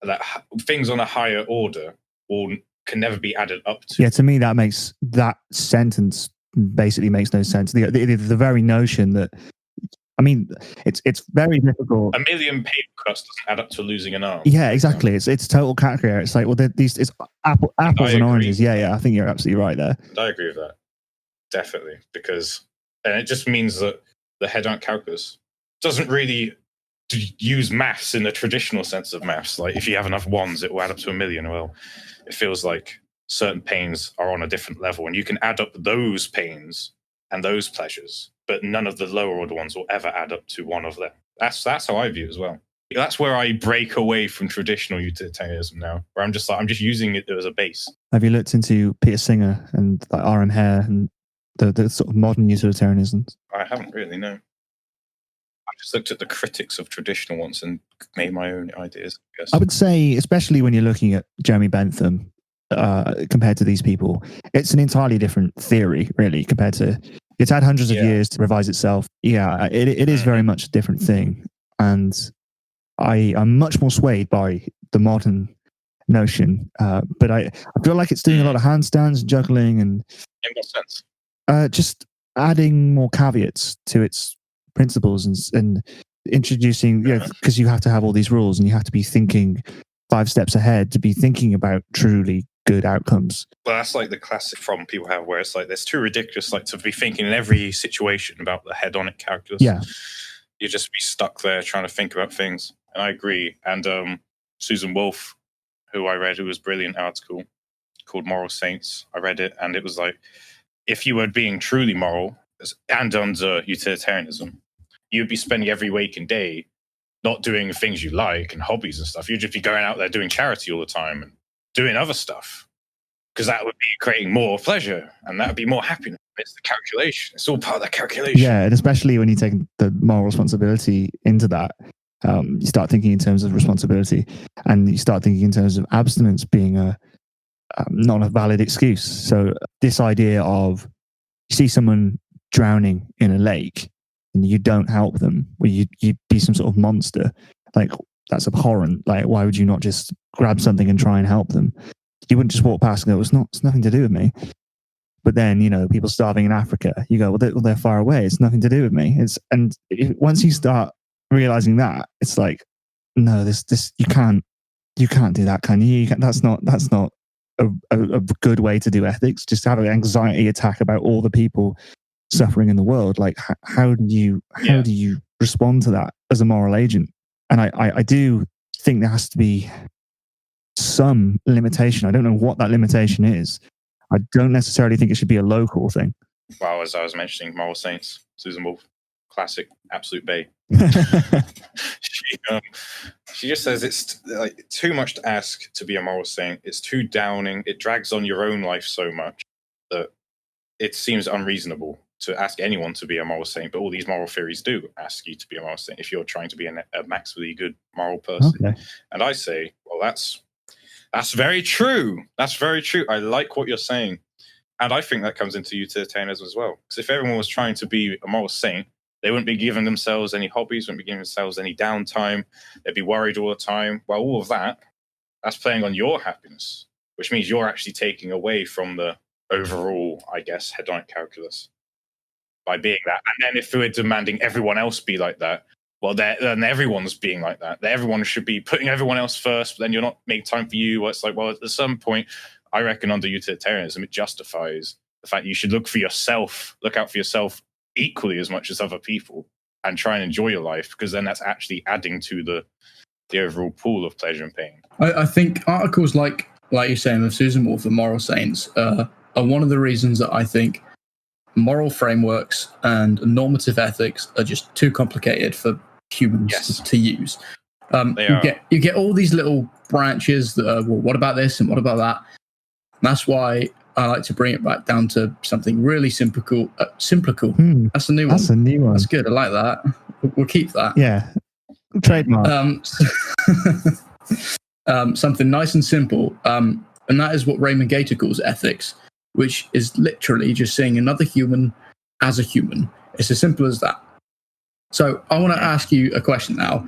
That things on a higher order can never be added up to. Yeah, to me that sentence basically makes no sense. The very notion that, I mean, it's very difficult. 1 million paper cuts doesn't add up to losing an arm. Yeah, exactly. It's total cat error. It's like, well, it's apples and oranges. Yeah. I think you're absolutely right there. And I agree with that, definitely, and it just means that the hedonic calculus doesn't really use maths in the traditional sense of maths. Like if you have enough ones, it will add up to 1 million. Well, it feels like certain pains are on a different level, and you can add up those pains and those pleasures, but none of the lower order ones will ever add up to one of them. That's how I view it as well. That's where I break away from traditional utilitarianism now, where I'm just using it as a base. Have you looked into Peter Singer and like R.M. Hare and the sort of modern utilitarianisms? I haven't really, no. I just looked at the critics of traditional ones and made my own ideas, I guess. I would say, especially when you're looking at Jeremy Bentham, compared to these people, it's an entirely different theory, really, compared to... It's had hundreds of years to revise itself. Yeah, it is very much a different thing. And I'm much more swayed by the modern notion. But I feel like it's doing a lot of handstands and juggling and... In what sense? Just adding more caveats to its principles and introducing, because you have to have all these rules and you have to be thinking 5 steps ahead to be thinking about truly good outcomes. Well, that's like the classic problem people have, where it's like it's too ridiculous, like to be thinking in every situation about the hedonic calculus. Yeah, you just be stuck there trying to think about things. And I agree. And Susan Wolf, who I read, who was a brilliant article called Moral Saints, I read it, and it was like, if you were being truly moral and under utilitarianism, you'd be spending every waking day not doing the things you like and hobbies and stuff. You'd just be going out there doing charity all the time and doing other stuff, because that would be creating more pleasure and that would be more happiness. It's the calculation. It's all part of that calculation. Yeah, and especially when you take the moral responsibility into that, you start thinking in terms of responsibility, and you start thinking in terms of abstinence being not a valid excuse. So this idea of, you see someone drowning in a lake and you don't help them, or you'd be some sort of monster, like that's abhorrent. Like, why would you not just grab something and try and help them? You wouldn't just walk past and go, it's nothing to do with me. But then, people starving in Africa, you go, well, they're far away. It's nothing to do with me. Once you start realizing that, it's like, no, this you can't do that, can you? That's not a good way to do ethics. Just have an anxiety attack about all the people suffering in the world. Like, how do you respond to that as a moral agent? And I do think there has to be some limitation. I don't know what that limitation is. I don't necessarily think it should be a local thing. Well, as I was mentioning, Moral Saints, She just says it's like too much to ask to be a moral saint. It's too downing. It drags on your own life so much that it seems unreasonable to ask anyone to be a moral saint. But all these moral theories do ask you to be a moral saint if you're trying to be a maximally good moral person. Okay. And I say, well, that's very true. That's very true. I like what you're saying. And I think that comes into utilitarianism as well. Because if everyone was trying to be a moral saint, they wouldn't be giving themselves any hobbies, wouldn't be giving themselves any downtime. They'd be worried all the time. Well, all of that's playing on your happiness, which means you're actually taking away from the overall, I guess, hedonic calculus by being that. And then if we're demanding everyone else be like that, well, then everyone's being like that. Everyone should be putting everyone else first, but then you're not making time for you. Well, it's like, well, at some point, I reckon under utilitarianism, it justifies the fact you should look out for yourself equally as much as other people and try and enjoy your life, because then that's actually adding to the overall pool of pleasure and pain. I think articles like you're saying of Susan Wolf, the Moral Saints, are one of the reasons that I think moral frameworks and normative ethics are just too complicated for humans to use. You get all these little branches that are, well, what about this and what about that? And that's why I like to bring it back down to something really simplical. That's a new one. That's a new one. That's good. I like that. We'll keep that. Yeah. Trademark. Something nice and simple. And that is what Raymond Gator calls ethics, which is literally just seeing another human as a human. It's as simple as that. So I want to ask you a question now.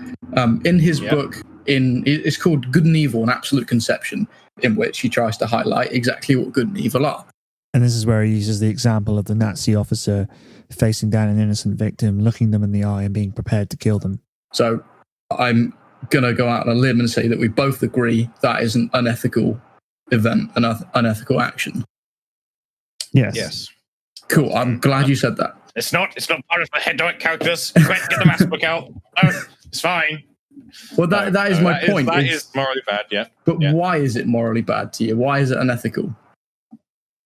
In his book, it's called Good and Evil, an Absolute Conception, in which he tries to highlight exactly what good and evil are. And this is where he uses the example of the Nazi officer facing down an innocent victim, looking them in the eye and being prepared to kill them. So I'm going to go out on a limb and say that we both agree that is an unethical event, an unethical action. Yes. Cool. I'm glad you said that. It's not part of the hedonic calculus. Get the math book out. No, it's fine. Well, that is my point. That is morally bad, yeah. But why is it morally bad to you? Why is it unethical?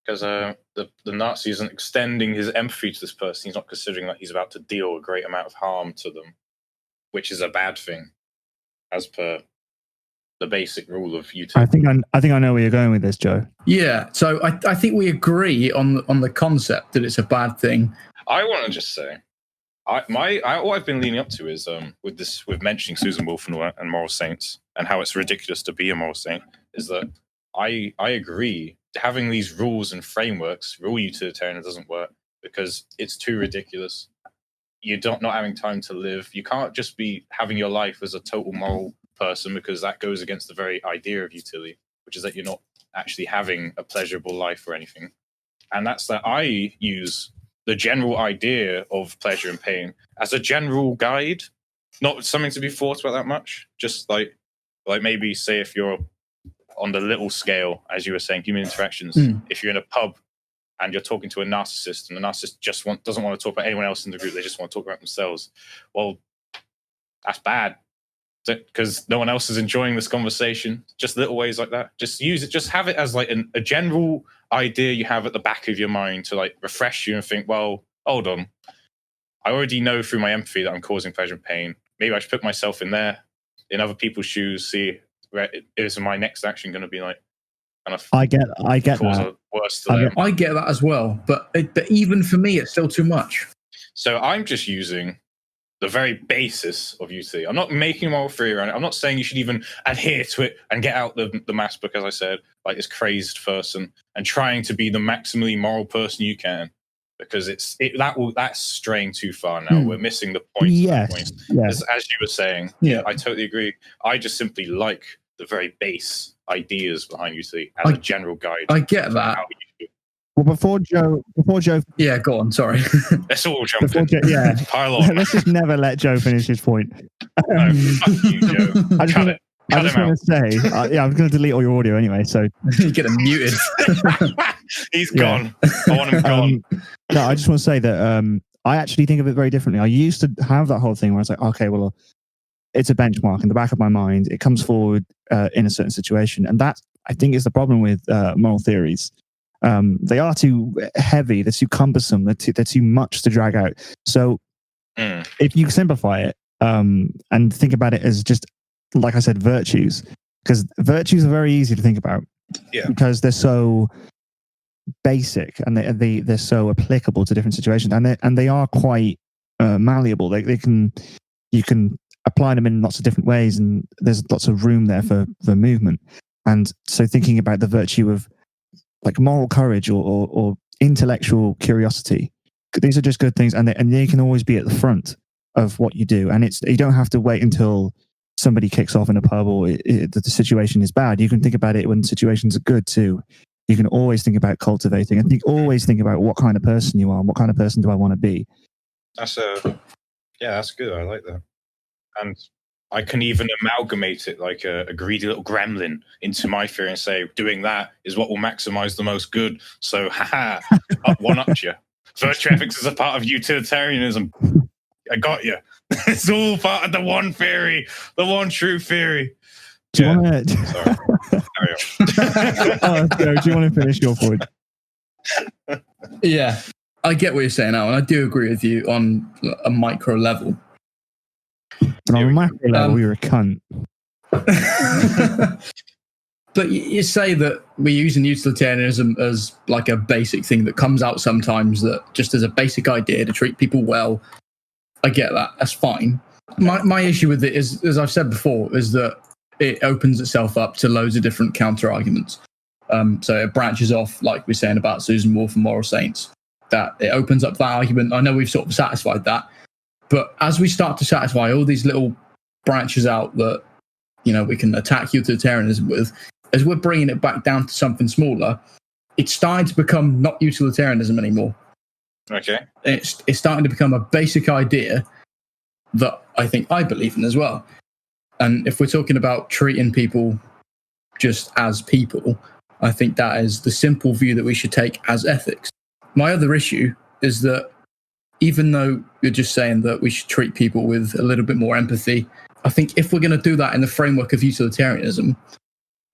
Because the Nazi isn't extending his empathy to this person. He's not considering that he's about to deal a great amount of harm to them, which is a bad thing, as per the basic rule of utility. I think I know where you're going with this, Joe. Yeah, so I think we agree on the concept that it's a bad thing. I want to just say, what I've been leaning up to is with mentioning Susan Wolf and moral saints and how it's ridiculous to be a moral saint, is that I agree having these rules and frameworks, rule utilitarian doesn't work because it's too ridiculous. You're not having time to live. You can't just be having your life as a total moral person, because that goes against the very idea of utility, which is that you're not actually having a pleasurable life or anything. And that's that I use the general idea of pleasure and pain as a general guide, not something to be thought about that much. Just like maybe say if you're on the little scale, as you were saying, human interactions, if you're in a pub and you're talking to a narcissist, and the narcissist doesn't want to talk about anyone else in the group, they just want to talk about themselves. Well, that's bad, because no one else is enjoying this conversation. Just little ways like that. Just use it. Just have it as like a general idea you have at the back of your mind to like refresh you and think, well, hold on. I already know through my empathy that I'm causing pleasure and pain. Maybe I should put myself in other people's shoes, see where is my next action going to be like. I get that. Worse to them. I get that as well, but even for me, it's still too much. So I'm just using the very basis of utility. I'm not making moral theory around it. I'm not saying you should even adhere to it and get out the mass book, as I said, like this crazed person, and trying to be the maximally moral person you can, because that's straying too far now. We're missing the point. Yes. As you were saying, I totally agree. I just simply like the very base ideas behind utility as a general guide. I get that. Well, before Joe. Yeah, go on. Sorry. Let's all jump in. Pile on. Let's just never let Joe finish his point. No, fuck you, Joe. I just want to say, I'm going to delete all your audio anyway. So you get him muted. He's gone. I want him gone. No, I just want to say that I actually think of it very differently. I used to have that whole thing where I was like, okay, well, it's a benchmark in the back of my mind. It comes forward in a certain situation, and that I think is the problem with moral theories. They are too heavy, they're too cumbersome, they're too much to drag out. So if you simplify it and think about it as just like I said, virtues, because virtues are very easy to think about. Yeah. Because they're so basic and they're so applicable to different situations, and they are quite malleable. You can apply them in lots of different ways, and there's lots of room there for movement. And so thinking about the virtue of like moral courage or intellectual curiosity, these are just good things, and they can always be at the front of what you do. And you don't have to wait until somebody kicks off in a pub or the situation is bad. You can think about it when situations are good too. You can always think about cultivating, and always think about what kind of person you are and what kind of person do I want to be. That's good. I like that. And I can even amalgamate it like a greedy little gremlin into my theory and say, doing that is what will maximize the most good. So, one-upped you. Virtue ethics is a part of utilitarianism. I got you. It's all part of the one theory, the one true theory. Do you want to? Sorry. Carry on. Do you want to finish your point? Yeah, I get what you're saying now, and I do agree with you on a micro level. But on a macro level, you're a cunt. But you say that we're using utilitarianism as like a basic thing that comes out sometimes, that just as a basic idea to treat people well. I get that. That's fine. My issue with it is, as I've said before, is that it opens itself up to loads of different counter arguments. So it branches off, like we're saying about Susan Wolf and moral saints, that it opens up that argument. I know we've sort of satisfied that, but as we start to satisfy all these little branches out that, you know, we can attack utilitarianism with, as we're bringing it back down to something smaller, it's starting to become not utilitarianism anymore. Okay. It's starting to become a basic idea that I believe in as well. And if we're talking about treating people just as people, I think that is the simple view that we should take as ethics. My other issue is that even though you're just saying that we should treat people with a little bit more empathy, I think if we're going to do that in the framework of utilitarianism,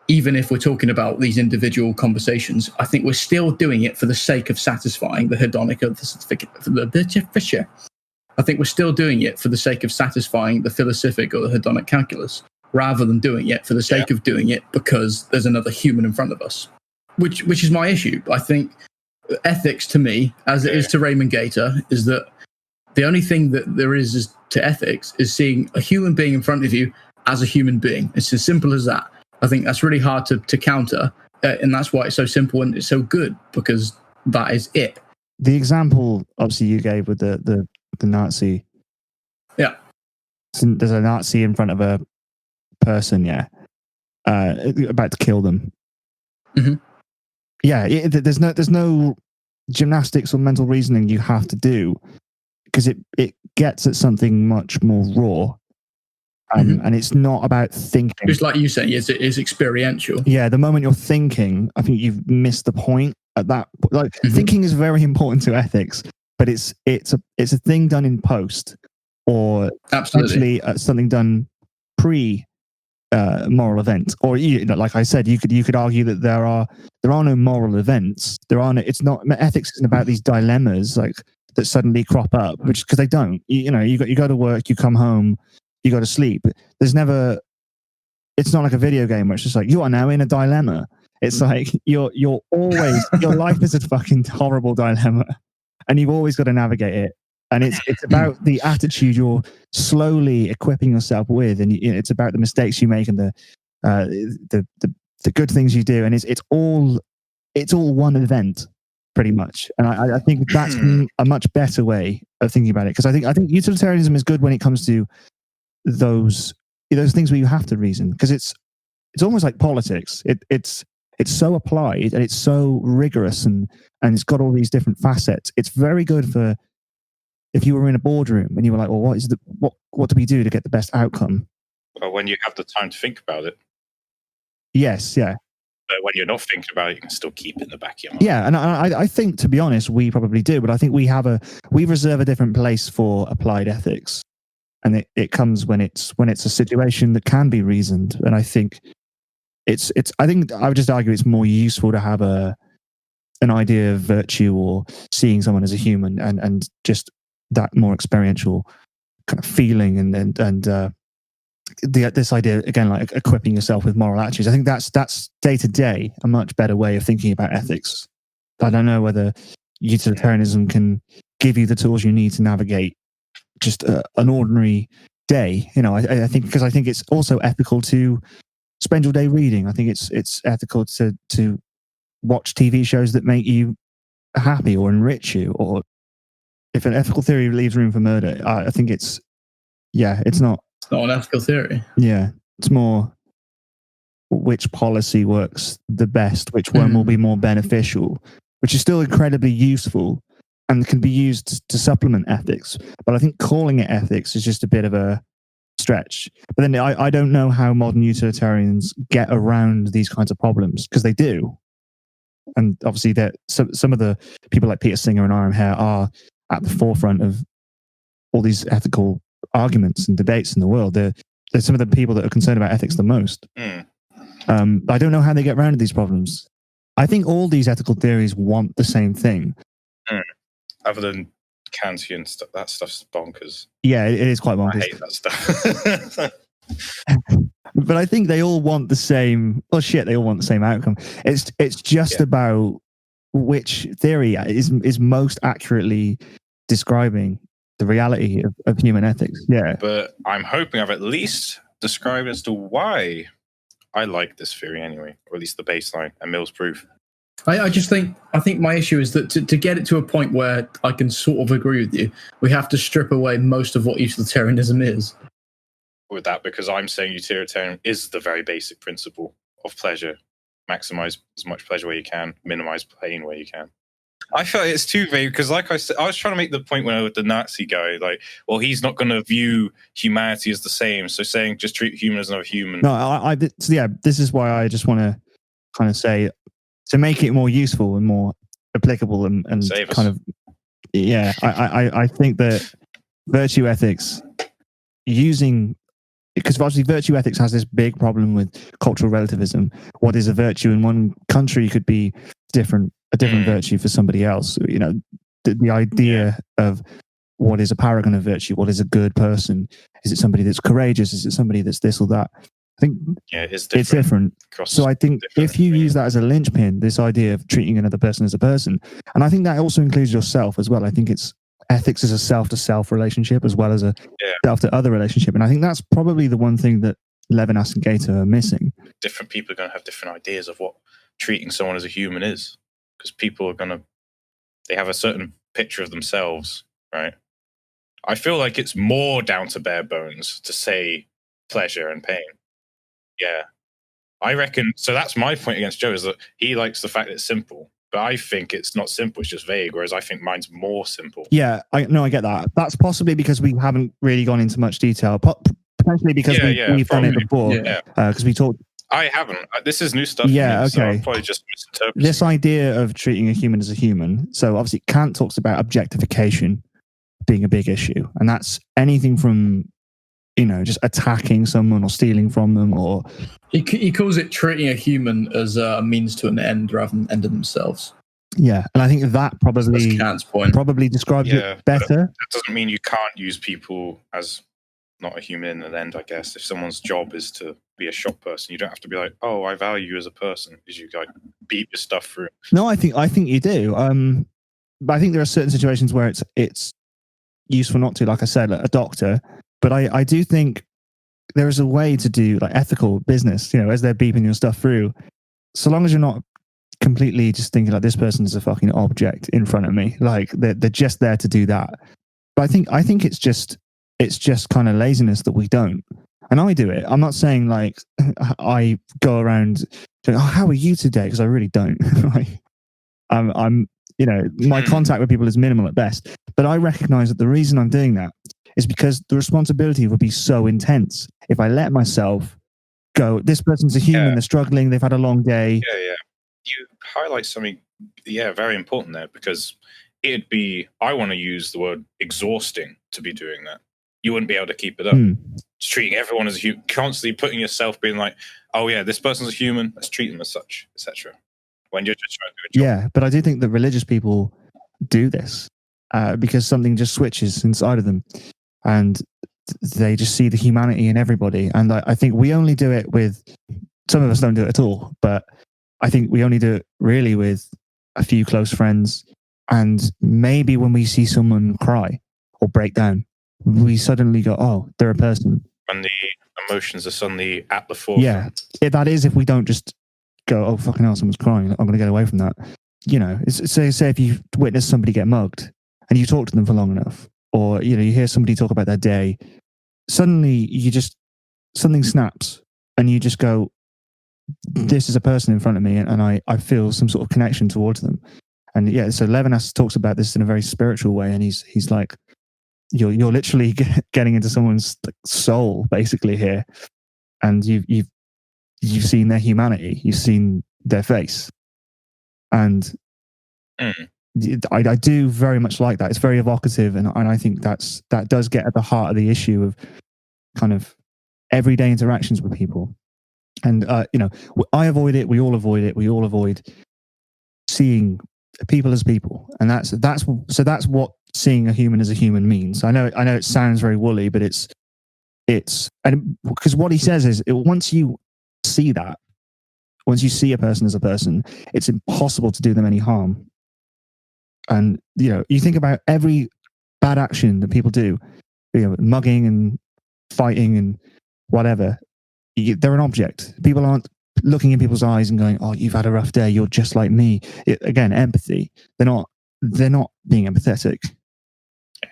even if we're talking about these individual conversations, I think we're still doing it for the sake of satisfying the hedonic of the certificate. I think we're still doing it for the sake of satisfying the philosophic or the hedonic calculus, rather than doing it for the sake of doing it because there's another human in front of us, which is my issue. I think ethics, to me, as it is to Raymond Gator, is that the only thing that there is to ethics is seeing a human being in front of you as a human being. It's as simple as that. I think that's really hard to counter, and that's why it's so simple and it's so good, because that is it. The example, obviously, you gave with the Nazi. Yeah. So there's a Nazi in front of a person, about to kill them. Mm-hmm. Yeah, there's no gymnastics or mental reasoning you have to do, because it gets at something much more raw. And it's not about thinking. Just like you say, it is experiential. Yeah, the moment you're thinking, I think you've missed the point at that. Like, thinking is very important to ethics, but it's a thing done in post, or absolutely actually something done pre moral event. Or like I said, you could argue that there are no moral events. It's not, ethics isn't about these dilemmas like that suddenly crop up, which, because they don't. You go to work, you come home, you go to sleep. It's not like a video game where it's just like, you are now in a dilemma. It's like you're always, your life is a fucking horrible dilemma, and you've always got to navigate it. And it's about the attitude you're slowly equipping yourself with, and it's about the mistakes you make and the good things you do, and it's all one event pretty much. And I think that's a much better way of thinking about it, because I think utilitarianism is good when it comes to those things where you have to reason, because it's almost like politics. It's so applied and it's so rigorous, and it's got all these different facets. It's very good for if you were in a boardroom and you were like, well, what do we do to get the best outcome? Well, when you have the time to think about it. Yes, yeah. But when you're not thinking about it, you can still keep it in the back of your mind. Yeah, and I think, to be honest, we probably do, but I think we reserve a different place for applied ethics. And it comes when it's a situation that can be reasoned. And I think I would just argue it's more useful to have an idea of virtue or seeing someone as a human, and just that more experiential kind of feeling and this idea again, like equipping yourself with moral attitudes. I think that's day to day a much better way of thinking about ethics. I don't know whether utilitarianism can give you the tools you need to navigate just an ordinary day. I think because I think it's also ethical to spend your day reading. I think it's ethical to watch TV shows that make you happy or enrich you. Or if an ethical theory leaves room for murder, I think it's not. It's not an ethical theory. Yeah, it's more which policy works the best, which one will be more beneficial, which is still incredibly useful and can be used to supplement ethics. But I think calling it ethics is just a bit of a stretch. But then I don't know how modern utilitarians get around these kinds of problems, because they do. And obviously, some of the people like Peter Singer and Aaron Hare are at the forefront of all these ethical arguments and debates in the world. They're some of the people that are concerned about ethics the most. I don't know how they get around these problems. I think all these ethical theories want the same thing. Other than Kantian stuff, that stuff's bonkers. Yeah, it is quite bonkers. I hate that stuff. But I think they all want the same. Well, shit, they all want the same outcome. It's just about which theory is most accurately describing the reality of human ethics. Yeah, but I'm hoping I've at least described as to why I like this theory anyway, or at least the baseline and Mill's proof. I think my issue is that to get it to a point where I can sort of agree with you, we have to strip away most of what utilitarianism is. With that, because I'm saying utilitarian is the very basic principle of pleasure. Maximize as much pleasure where you can, minimize pain where you can. I feel it's too vague, because like I said, I was trying to make the point when I was with the Nazi guy, like, well, he's not going to view humanity as the same, so saying just treat human as another human. No, this is why I just want to kind of say, to make it more useful and more applicable and kind of, I think that virtue ethics because obviously virtue ethics has this big problem with cultural relativism. What is a virtue in one country could be a different virtue for somebody else. The idea of what is a paragon of virtue, what is a good person? Is it somebody that's courageous? Is it somebody that's this or that? I think it's different. So I think if you use that as a linchpin, this idea of treating another person as a person, and I think that also includes yourself as well. I think ethics is a self-to-self relationship as well as a self-to-other relationship. And I think that's probably the one thing that Levinas and Gator are missing. Different people are going to have different ideas of what treating someone as a human is, because people are they have a certain picture of themselves, right? I feel like it's more down to bare bones to say pleasure and pain. Yeah. I reckon, so that's my point against Joe, is that he likes the fact that it's simple. But I think it's not simple, it's just vague, whereas I think mine's more simple. Yeah, I get that. That's possibly because we haven't really gone into much detail. Potentially because we've done it before. Because we talked... I haven't. This is new stuff. Yeah, okay. So I'll probably just misinterpret this idea of treating a human as a human. So obviously Kant talks about objectification being a big issue. And that's anything from, just attacking someone or stealing from them, or... He calls it treating a human as a means to an end rather than end in themselves. Yeah, and I think that probably describes it better. That doesn't mean you can't use people as not a human in an end, I guess. If someone's job is to be a shop person, you don't have to be like, oh, I value you as a person, because you like beat your stuff through. No, I think you do. But I think there are certain situations where it's useful not to, like I said, like a doctor. But I do think there is a way to do like ethical business, as they're beeping your stuff through, so long as you're not completely just thinking like this person is a fucking object in front of me, like they're just there to do that. But I think it's just kind of laziness that we don't. And I do it. I'm not saying like I go around saying, oh, how are you today? Because I really don't. Like, I'm my contact with people is minimal at best. But I recognize that the reason I'm doing that is because the responsibility would be so intense if I let myself go. This person's a human, they're struggling, they've had a long day. Yeah. You highlight something, very important there, because I want to use the word exhausting to be doing that. You wouldn't be able to keep it up. Just treating everyone as a human, constantly putting yourself being like, oh yeah, this person's a human, let's treat them as such, etc. When you're just trying to do a job. Yeah, but I do think that religious people do this because something just switches inside of them. And they just see the humanity in everybody. And I think we only do it with, some of us don't do it at all, but I think we only do it really with a few close friends. And maybe when we see someone cry or break down, we suddenly go, oh, they're a person. And the emotions are suddenly at the forefront. Yeah, that is if we don't just go, oh, fucking hell, someone's crying. I'm going to get away from that. You know, say if you witness somebody get mugged and you talk to them for long enough, or, you know, you hear somebody talk about their day, suddenly something snaps and you just go, this is a person in front of me, and I feel some sort of connection towards them. And yeah, so Levinas talks about this in a very spiritual way, and he's like, you're literally getting into someone's soul basically here, and you've seen their humanity, you've seen their face, and I do very much like that. It's very evocative, and I think that does get at the heart of the issue of kind of everyday interactions with people. And you know, I avoid it. We all avoid it. We all avoid seeing people as people, and that's what seeing a human as a human means. I know it sounds very woolly, but it's and because what he says is, once you see that, once you see a person as a person, it's impossible to do them any harm. And you know, you think about every bad action that people do, you know, mugging and fighting and whatever. They're an object. People aren't looking in people's eyes and going, "Oh, you've had a rough day. You're just like me." Again, empathy. They're not being empathetic.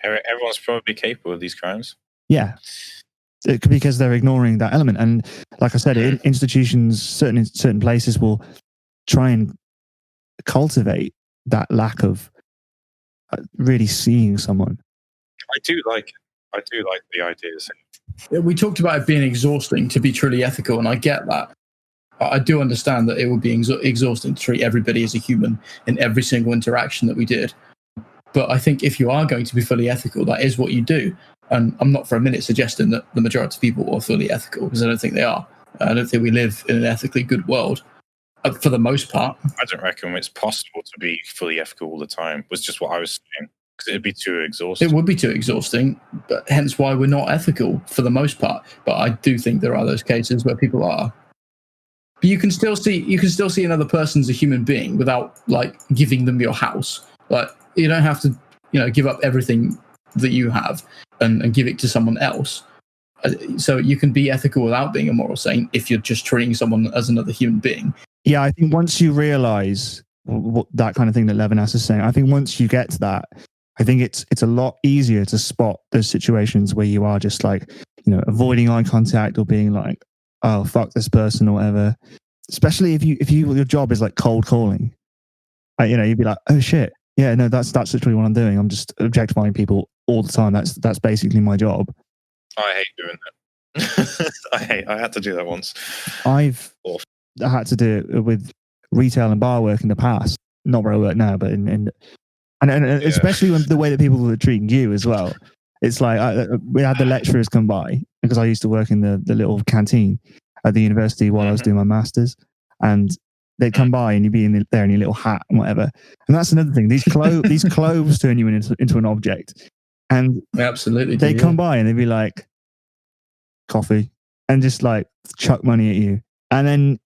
Everyone's probably capable of these crimes. Yeah, because they're ignoring that element. And like I said, institutions, certain places will try and cultivate that lack of really seeing someone. I do like the ideas. We talked about it being exhausting to be truly ethical, and I get that. I do understand that it would be exhausting to treat everybody as a human in every single interaction that we did. But I think if you are going to be fully ethical, that is what you do. And I'm not for a minute suggesting that the majority of people are fully ethical, because I don't think they are. I don't think we live in an ethically good world, for the most part. I don't reckon it's possible to be fully ethical all the time, was just what I was saying. Because it'd be too exhausting. It would be too exhausting, but hence why we're not ethical for the most part. But I do think there are those cases where people are. But you can still see another person as a human being without like giving them your house. Like, you don't have to, you know, give up everything that you have and give it to someone else. So you can be ethical without being a moral saint if you're just treating someone as another human being. Yeah, I think once you realize what that kind of thing that Levinas is saying, I think once you get to that, I think it's a lot easier to spot those situations where you are just like, you know, avoiding eye contact or being like, oh, fuck this person or whatever. Especially if your job is like cold calling, you know, you'd be like, oh shit, yeah, no, that's literally what I'm doing. I'm just objectifying people all the time. That's basically my job. I hate doing that. I had to do that once. I've had to do it with retail and bar work in the past. Not where I work now, but and especially when the way that people were treating you as well. It's like we had the lecturers come by, because I used to work in the little canteen at the university while I was doing my masters, and they'd come by and you'd be there in your little hat and whatever. And that's another thing. These clothes turn you into an object. And absolutely, they come by and they'd be like, coffee, and just like chuck money at you, and then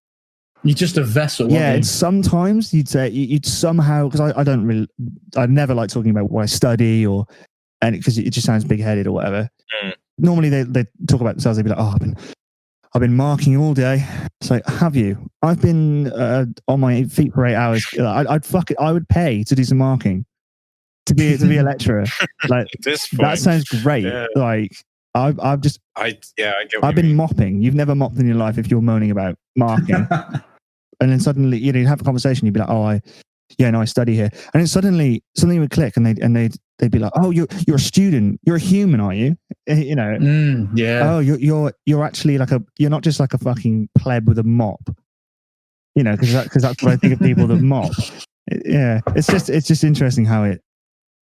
you're just a vessel. Yeah, and sometimes you'd somehow, because I never like talking about what I study and because it just sounds big headed or whatever. Normally they talk about themselves. They'd be like, oh, I've been marking all day. It's like, have you? I've been on my feet for 8 hours. I would pay to do some marking, to be a lecturer. Like that sounds great. Yeah. Like I've been mopping. You've never mopped in your life if you're moaning about marking. And then suddenly, you know, you'd have a conversation. You'd be like, "Oh, I study here." And then suddenly, something would click, and they'd be like, "Oh, you're a student. You're a human, are you? You know? Yeah. Oh, you're actually you're not just like a fucking pleb with a mop. You know, because that's what I think of people that mop. Yeah, it's just interesting how it.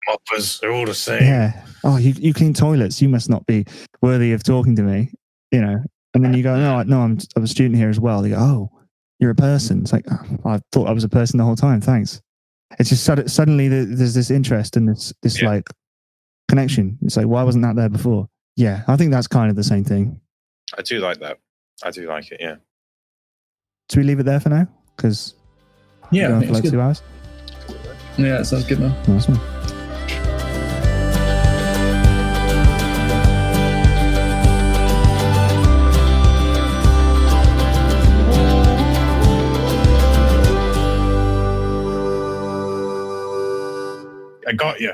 Moppers are all the same. Yeah. Oh, you clean toilets. You must not be worthy of talking to me. You know. And then you go, no, I'm a student here as well. They go, oh. You're a person. It's like, oh, I thought I was a person the whole time. Thanks. It's just suddenly there's this interest and this like connection. It's like, why wasn't that there before? Yeah, I think that's kind of the same thing. I do like that. I do like it. Yeah. Should we leave it there for now? Because Yeah, I going think for like it's 2 good. hours. Yeah, that sounds good, man. Nice one. I got you.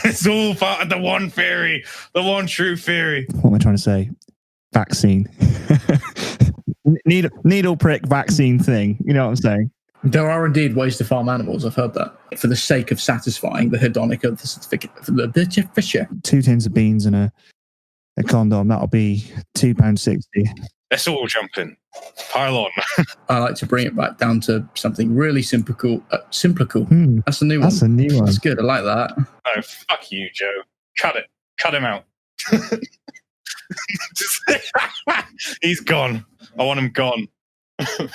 It's all part of the one theory, the one true theory. What am I trying to say? Vaccine. Needle prick vaccine thing. You know what I'm saying? There are indeed ways to farm animals. I've heard that for the sake of satisfying the hedonic of the certificate for the fisher. 2 tins of beans and a condom. That'll be £2.60. Let's all jump in. Pile on. I like to bring it back down to something really simplical. Simplical. That's a new one. That's a new one. That's good. I like that. Oh, fuck you, Joe. Cut it. Cut him out. He's gone. I want him gone.